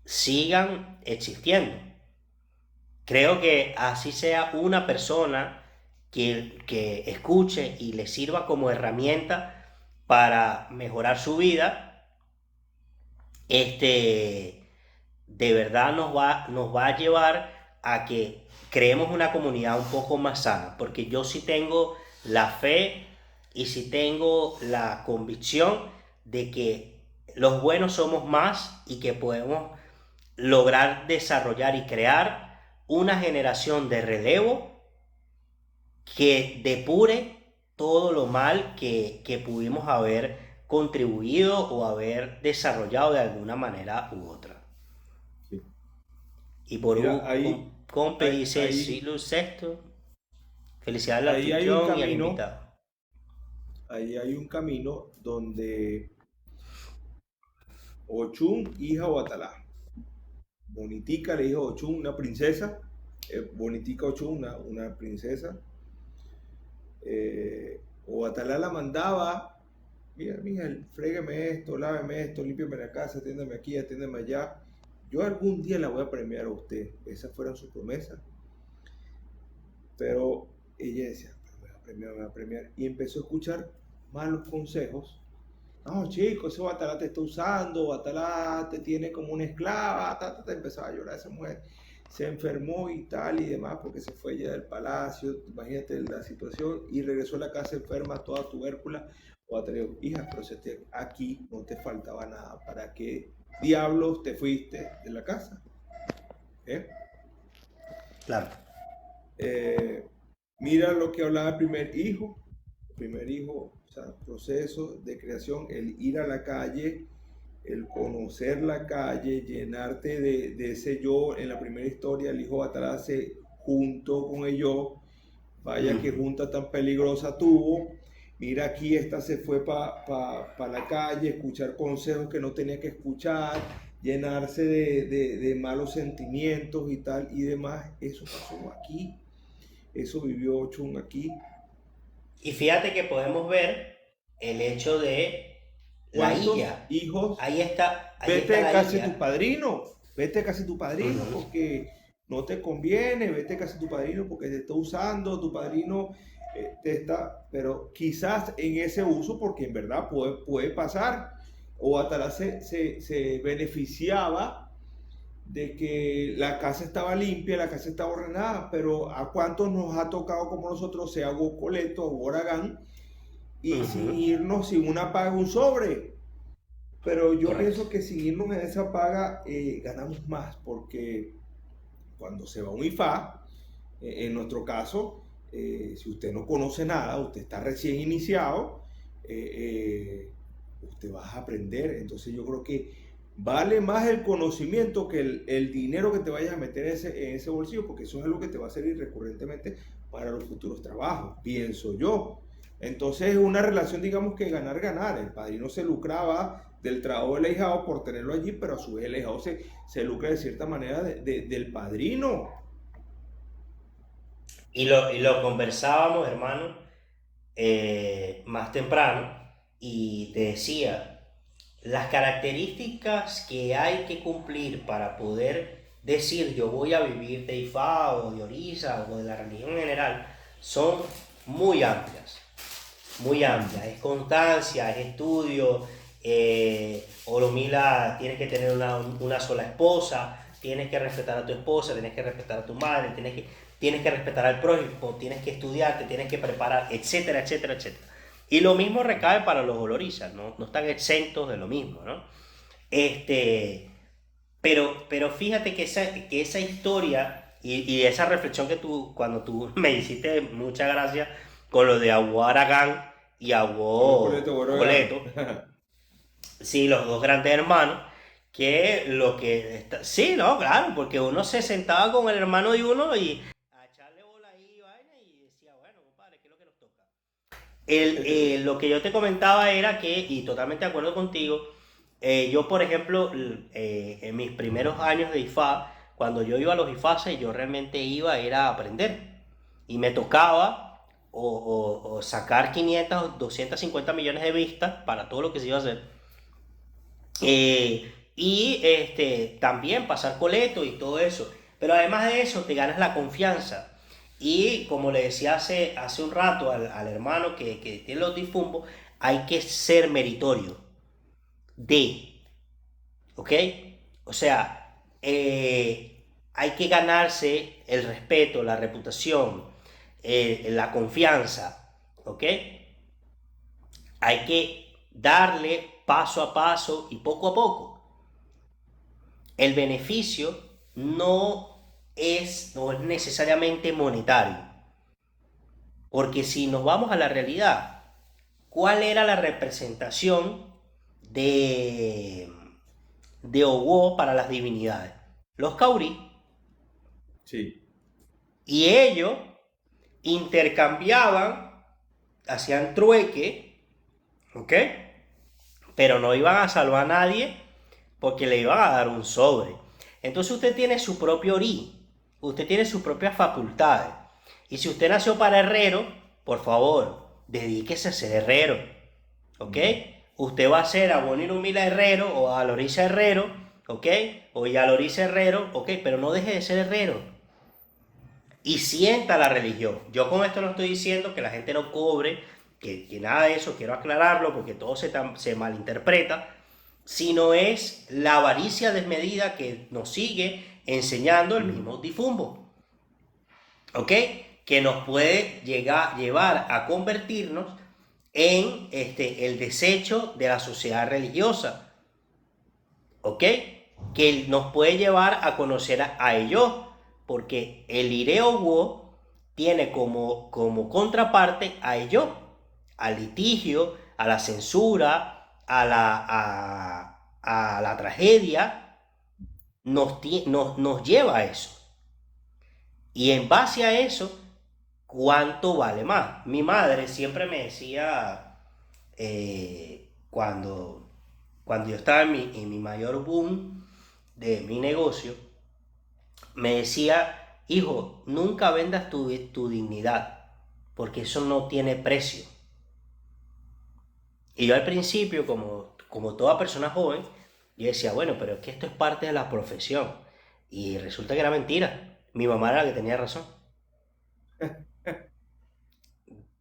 B: sigan existiendo. Creo que así sea una persona que escuche y le sirva como herramienta para mejorar su vida, de verdad nos va a llevar a que creemos una comunidad un poco más sana, porque yo sí tengo la fe y sí tengo la convicción de que los buenos somos más y que podemos lograr desarrollar y crear una generación de relevo que depure todo lo mal que pudimos haber contribuido o haber desarrollado de alguna manera u otra.
A: sí.
B: Y por
A: Mira,
B: un compe dice
A: ahí,
B: Silvio Sexto, felicidades al
A: ahí hay un
B: anfitrión y al
A: camino,
B: invitado.
A: ahí hay un camino donde Ochun, hija de Atalá, Bonitica le dijo a Ochun, una princesa, Bonitica Ochun, una princesa, Obatalá la mandaba, mira, mija, frégueme esto, láveme esto, límpiame la casa, atiéndeme aquí, atiéndeme allá. Yo algún día la voy a premiar a usted. Esas fueron sus promesas. Pero ella decía, me va a premiar, me va a premiar. Y empezó a escuchar malos consejos. No, chico, ese Batalá te está usando, Batalá te tiene como una esclava, empezaba a llorar esa mujer. Se enfermó y tal y demás porque se fue ya del palacio, imagínate la situación, y regresó a la casa enferma, toda tubércula. Batalá dijo, hija, pero si aquí no te faltaba nada, ¿para qué diablos te fuiste de la casa? ¿Eh?
B: Claro.
A: Eh, Mira lo que hablaba el primer hijo, o sea, proceso de creación, el ir a la calle, el conocer la calle, llenarte de ese yo. En la primera historia, el hijo Batalá se juntó con el yo, vaya que
B: Ujú.
A: junta tan peligrosa tuvo. Mira aquí, esta se fue para la calle, escuchar consejos que no tenía que escuchar, llenarse de malos sentimientos y tal y demás. Eso pasó aquí, eso vivió Ochun aquí.
B: Y fíjate que podemos ver el hecho de la
A: ¿Cuántos
B: Illa.
A: hijos?
B: Ahí está
A: Vete
B: la
A: casi tu
B: Illa.
A: padrino, vete casi tu padrino
B: Ujú.
A: porque no te conviene, vete casi tu padrino porque te está usando, tu padrino te está, pero quizás en ese uso, porque en verdad puede pasar, o Atalá se beneficiaba de que la casa estaba limpia, la casa estaba ordenada, pero ¿a cuántos nos ha tocado como nosotros, sea Coleto o Oragán, y sin
B: Ujú.
A: irnos sin una paga, un sobre? Pero yo
B: Correcto.
A: pienso que sin irnos en esa paga ganamos más, porque cuando se va un IFA, en nuestro caso, si usted no conoce nada, usted está recién iniciado, usted va a aprender. Entonces yo creo que vale más el conocimiento que el dinero que te vayas a meter en ese bolsillo, porque eso es algo que te va a servir recurrentemente para los futuros trabajos, pienso yo. Entonces es una relación, digamos, que ganar-ganar. El padrino se lucraba del trabajo del ahijado por tenerlo allí, pero a su vez el ahijado se lucra de cierta manera del padrino.
B: Y lo conversábamos, hermano, más temprano, y te decía, las características que hay que cumplir para poder decir yo voy a vivir de Ifá o de Orisa o de la religión en general son muy amplias, muy amplia. Es constancia, es estudio. Oromila, tienes que tener una sola esposa, tienes que respetar a tu esposa, tienes que respetar a tu madre, tienes que respetar al prójimo, tienes que estudiar, te tienes que preparar, etcétera, etcétera, etcétera. Y lo mismo recae para los olorizas, ¿no? No están exentos de lo mismo, ¿no? Este, pero fíjate que esa historia y esa reflexión que cuando tú me hiciste mucha gracia con lo de Aguo Aragán y
A: Bueno, Coleto,
B: Aguo
A: bueno,
B: Coleto, sí, los dos grandes hermanos, que lo que está... Sí, no, claro, porque uno se sentaba con el hermano de uno y a echarle bola ahí y vaina y decía, bueno, compadre, ¿qué es lo que nos toca? Lo que yo te comentaba era que, y totalmente de acuerdo contigo, yo, por ejemplo, en mis primeros años de IFA, cuando yo iba a los IFASes, yo realmente iba era a aprender. Y me tocaba o sacar 500 o 250 millones de vistas para todo lo que se iba a hacer. Y también pasar coleto y todo eso. Pero además de eso, te ganas la confianza. Y como le decía hace un rato al hermano que tiene los difumbos, hay que ser meritorio de, ¿ok? O sea, hay que ganarse el respeto, la reputación, la confianza, ¿ok? Hay que darle paso a paso y poco a poco. El beneficio no es necesariamente monetario. Porque si nos vamos a la realidad, ¿cuál era la representación de, de Owo para las divinidades? Los Kauri.
A: Sí.
B: Y ellos intercambiaban, hacían trueque, ¿ok? Pero no iban a salvar a nadie porque le iban a dar un sobre. Entonces usted tiene su propio ori, usted tiene sus propias facultades. Y si usted nació para herrero, por favor, dedíquese a ser herrero, ¿ok? Usted va a ser a Bonirumila herrero o a Loriza herrero, ¿ok? O ya Loriza herrero, ¿ok? Pero no deje de ser herrero. Y sienta la religión. Yo con esto no estoy diciendo que la gente no cobre, que nada de eso, quiero aclararlo porque todo se malinterpreta, sino es la avaricia desmedida que nos sigue enseñando el mismo difumbo, ¿ok? Que nos puede llevar a convertirnos en el desecho de la sociedad religiosa, ¿ok? Que nos puede llevar a conocer a ellos, porque el Ireo tiene como contraparte a ellos, al litigio, a la censura, a la tragedia, nos lleva a eso. Y en base a eso, ¿cuánto vale más? Mi madre siempre me decía, cuando yo estaba en mi mayor boom de mi negocio, me decía, hijo, nunca vendas tu dignidad, porque eso no tiene precio. Y yo al principio, como toda persona joven, yo decía, bueno, pero es que esto es parte de la profesión. Y resulta que era mentira. Mi mamá era la que tenía razón.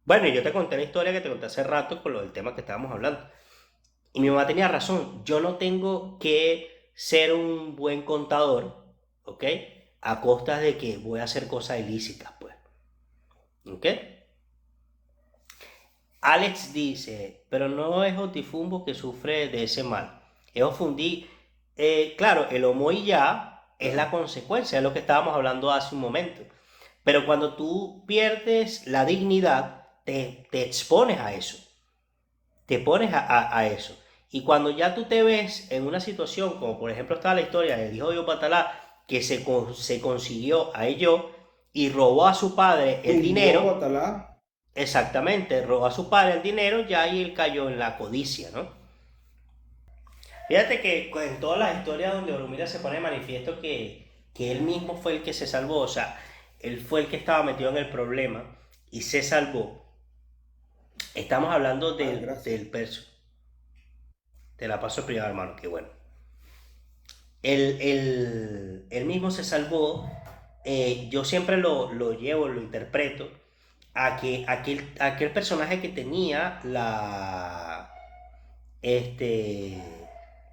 B: Bueno, y yo te conté la historia que te conté hace rato con lo del tema que estábamos hablando. Y mi mamá tenía razón. Yo no tengo que ser un buen contador, ¿ok? A costa de que voy a hacer cosas ilícitas, pues. ¿Ok? Alex dice, pero no es Otifumbo que sufre de ese mal. Es Ofundí. Claro, el homo y ya es la consecuencia, es lo que estábamos hablando hace un momento. Pero cuando tú pierdes la dignidad, te expones a eso. Te pones a eso. Y cuando ya tú te ves en una situación, como por ejemplo está la historia del hijo de Opatalá, que se consiguió a ello y robó a su padre el dinero. Exactamente, robó a su padre el dinero, ya ahí él cayó en la codicia, ¿no? Fíjate que en todas las historias donde Orumila se pone de manifiesto que él mismo fue el que se salvó, o sea, él fue el que estaba metido en el problema y se salvó. Estamos hablando del perso. Te la paso privada, hermano, qué bueno. Él mismo se salvó. Yo siempre lo llevo, lo interpreto a que aquel personaje que tenía este,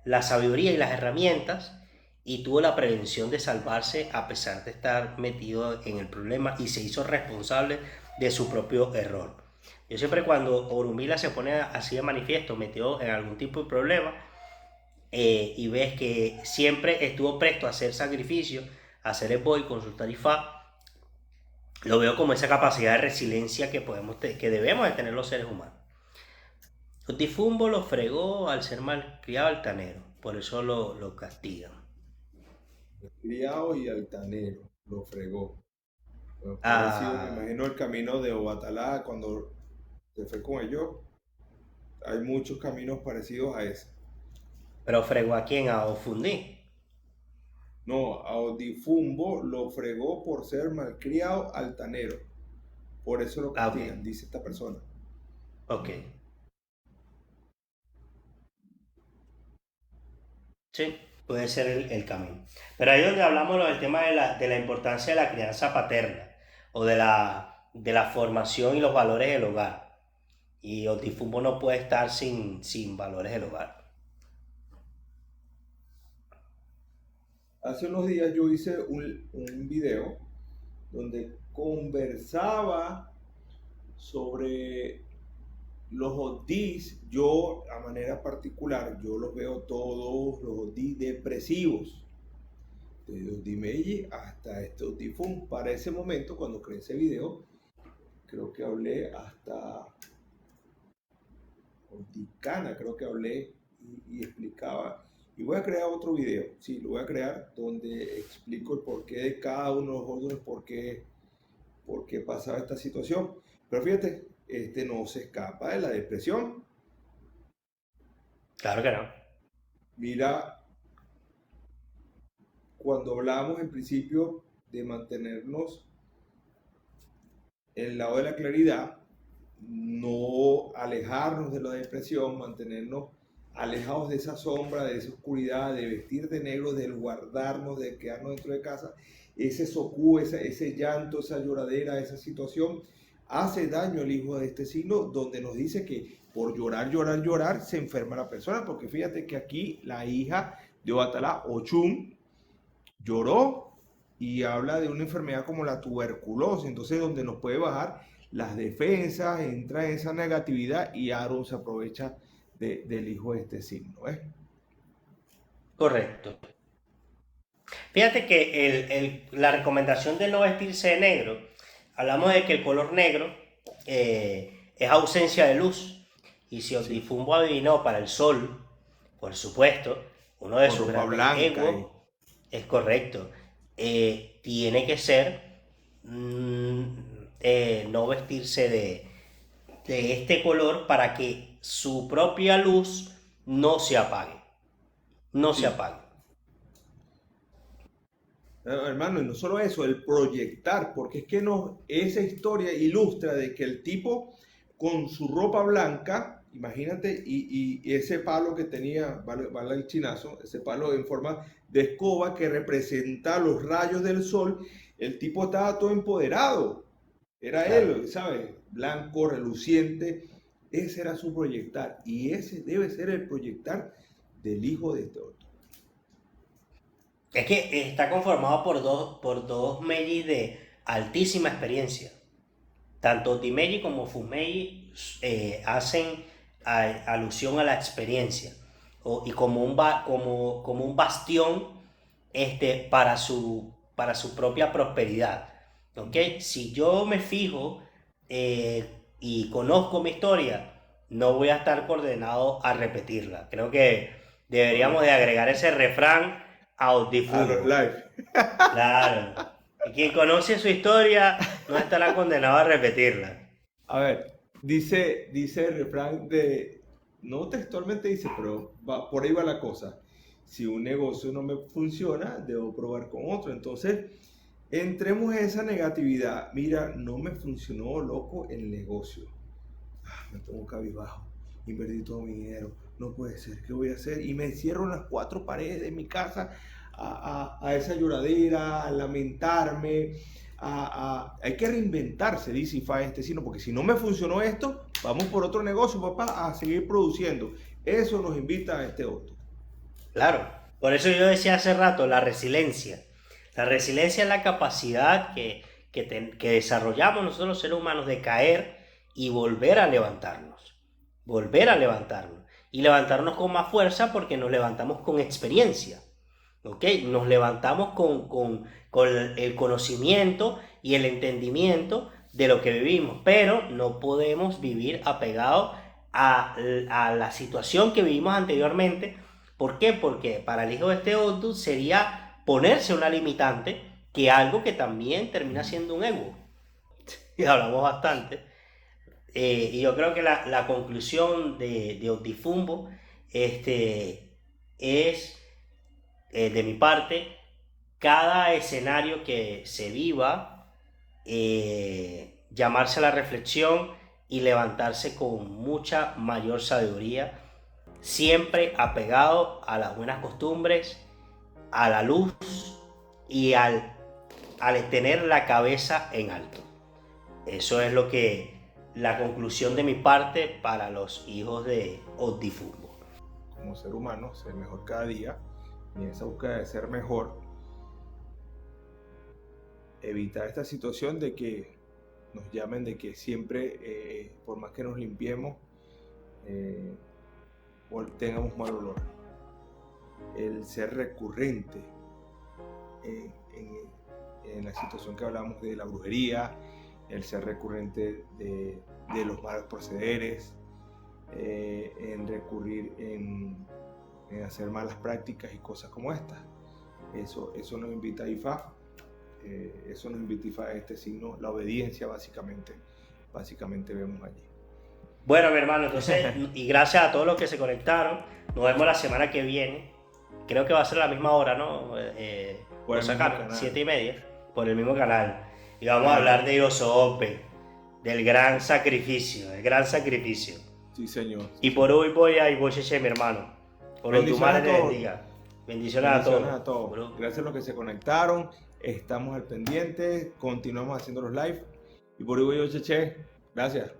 B: la sabiduría y las herramientas y tuvo la prevención de salvarse a pesar de estar metido en el problema y se hizo responsable de su propio error. Yo siempre cuando Orumila se pone así de manifiesto, metido en algún tipo de problema, y ves que siempre estuvo presto a hacer sacrificios, a hacer el boy, consultar Ifá, lo veo como esa capacidad de resiliencia que debemos de tener los seres humanos. Otifumbo lo fregó al ser malcriado altanero. por eso lo castigan.
A: Criado y altanero, lo fregó. Bueno, puede haber sido, me
B: Ah,
A: imagino, el camino de Obatalá cuando se fue con ellos. Hay muchos caminos parecidos a ese.
B: pero fregó a quién, a Ofundí.
A: No, a Odifumbo lo fregó por ser malcriado altanero. Por eso lo
B: Ah, ok,
A: castigan, dice esta persona.
B: ok. Sí, puede ser el camino. Pero ahí es donde hablamos del tema de la importancia de la crianza paterna o de la formación y los valores del hogar. Y Otifumbo no puede estar sin valores del hogar.
A: Hace unos días yo hice un video donde conversaba sobre los ODIs. Yo, a manera particular, yo los veo todos los ODIs depresivos. Desde Odimeji hasta este Otifum. Para ese momento, cuando creé ese video, creo que hablé hasta Oticana, creo que hablé y explicaba. Y voy a crear otro video, sí, lo voy a crear donde explico el porqué de cada uno de los órdenes, por qué pasaba esta situación. Pero fíjate, este no se escapa de la depresión.
B: Claro que no.
A: Mira, cuando hablábamos en principio de mantenernos en el lado de la claridad, no alejarnos de la depresión, mantenernos alejados de esa sombra, de esa oscuridad, de vestir de negro, del guardarnos, de quedarnos dentro de casa, ese socú, ese llanto, esa lloradera, esa situación, hace daño al hijo de este signo, donde nos dice que por llorar, llorar, llorar, se enferma la persona, porque fíjate que aquí la hija de Obatalá, Ochun, lloró y habla de una enfermedad como la tuberculosis, entonces donde nos puede bajar las defensas, entra en esa negatividad y Aaron se aprovecha del hijo de este signo.
B: Correcto. Fíjate que la recomendación de no vestirse de negro, hablamos de que el color negro es ausencia de luz. Y si
A: Sí,
B: Otifumbo adivinó para el sol, por supuesto, uno de
A: con
B: sus
A: ropa
B: grandes
A: blanca.
B: egos es correcto. Tiene que ser mm, no vestirse de este color para que su propia luz no se apague. No se
A: Sí,
B: apague.
A: hermano, y no solo eso, el proyectar, porque es que esa historia ilustra de que el tipo con su ropa blanca, imagínate, y ese palo que tenía, vale el chinazo, ese palo en forma de escoba que representa los rayos del sol, el tipo estaba todo empoderado, era
B: Claro.
A: él, ¿sabes? Blanco, reluciente, ese era su proyectar, y ese debe ser el proyectar del hijo de este otro.
B: Es que está conformado por dos Meiji de altísima experiencia. Tanto Timeji como Fumeji hacen alusión a la experiencia y como un bastión para su propia prosperidad. ¿Ok? Si yo me fijo y conozco mi historia, no voy a estar condenado a repetirla. Creo que deberíamos de
A: Correcto.
B: agregar ese refrán a
A: A los
B: Audifumbo.
A: live.
B: Claro. Y quien conoce su historia no estará condenado a repetirla.
A: A ver, dice el refrán no textualmente dice, pero por ahí va la cosa. Si un negocio no me funciona, debo probar con otro. Entonces, entremos en esa negatividad. Mira, no me funcionó, loco, el negocio. Me pongo cabizbajo, invertí todo mi dinero, no puede ser, ¿qué voy a hacer? Y me encierro en las cuatro paredes de mi casa a esa lloradera, a lamentarme, hay que reinventarse, dice Ifa este sino, porque si no me funcionó esto, vamos por otro negocio, papá, a seguir produciendo. Eso nos invita a este otro.
B: Claro. Por eso yo decía hace rato, la resiliencia. La resiliencia es la capacidad que desarrollamos nosotros los seres humanos de caer y volver a levantarnos. Volver a levantarnos. Y levantarnos con más fuerza porque nos levantamos con experiencia. ¿Ok? Nos levantamos con el conocimiento y el entendimiento de lo que vivimos, pero no podemos vivir apegados a la situación que vivimos anteriormente ¿Por qué? Porque para el hijo de este Odu sería ponerse una limitante, que algo que también termina siendo un ego. Y hablamos bastante. Y yo creo que la conclusión de Otifumbo es, de mi parte, cada escenario que se viva, llamarse a la reflexión y levantarse con mucha mayor sabiduría, siempre apegado a las buenas costumbres, a la luz y al tener la cabeza en alto. Eso es lo que la conclusión de mi parte para los hijos de Otifumbo.
A: Como ser humano, ser mejor cada día, y en esa búsqueda de ser mejor, evitar esta situación de que nos llamen, de que siempre, por más que nos limpiemos, tengamos mal olor. El ser recurrente en la situación que hablamos de la brujería, el ser recurrente de los malos procederes, en recurrir en hacer malas prácticas y cosas como estas. Eso nos invita a IFA, eso nos invita a IFA a este signo, la obediencia básicamente vemos allí.
B: Bueno, mi hermano, entonces, y gracias a todos los que se conectaron, nos vemos la semana que viene. Creo que va a ser a la misma hora, ¿no?
A: Por el
B: sacar,
A: mismo
B: 7:30, por el mismo canal. Y vamos a hablar de Ope, del gran sacrificio,
A: Sí, señor.
B: Y por hoy voy a Ibocheche, mi hermano. Por lo que tu madre te bendiga. Bendiciones a todos.
A: Gracias a los que se conectaron. Estamos al pendiente. Continuamos haciendo los live. Y por hoy voy Ibocheche. Gracias.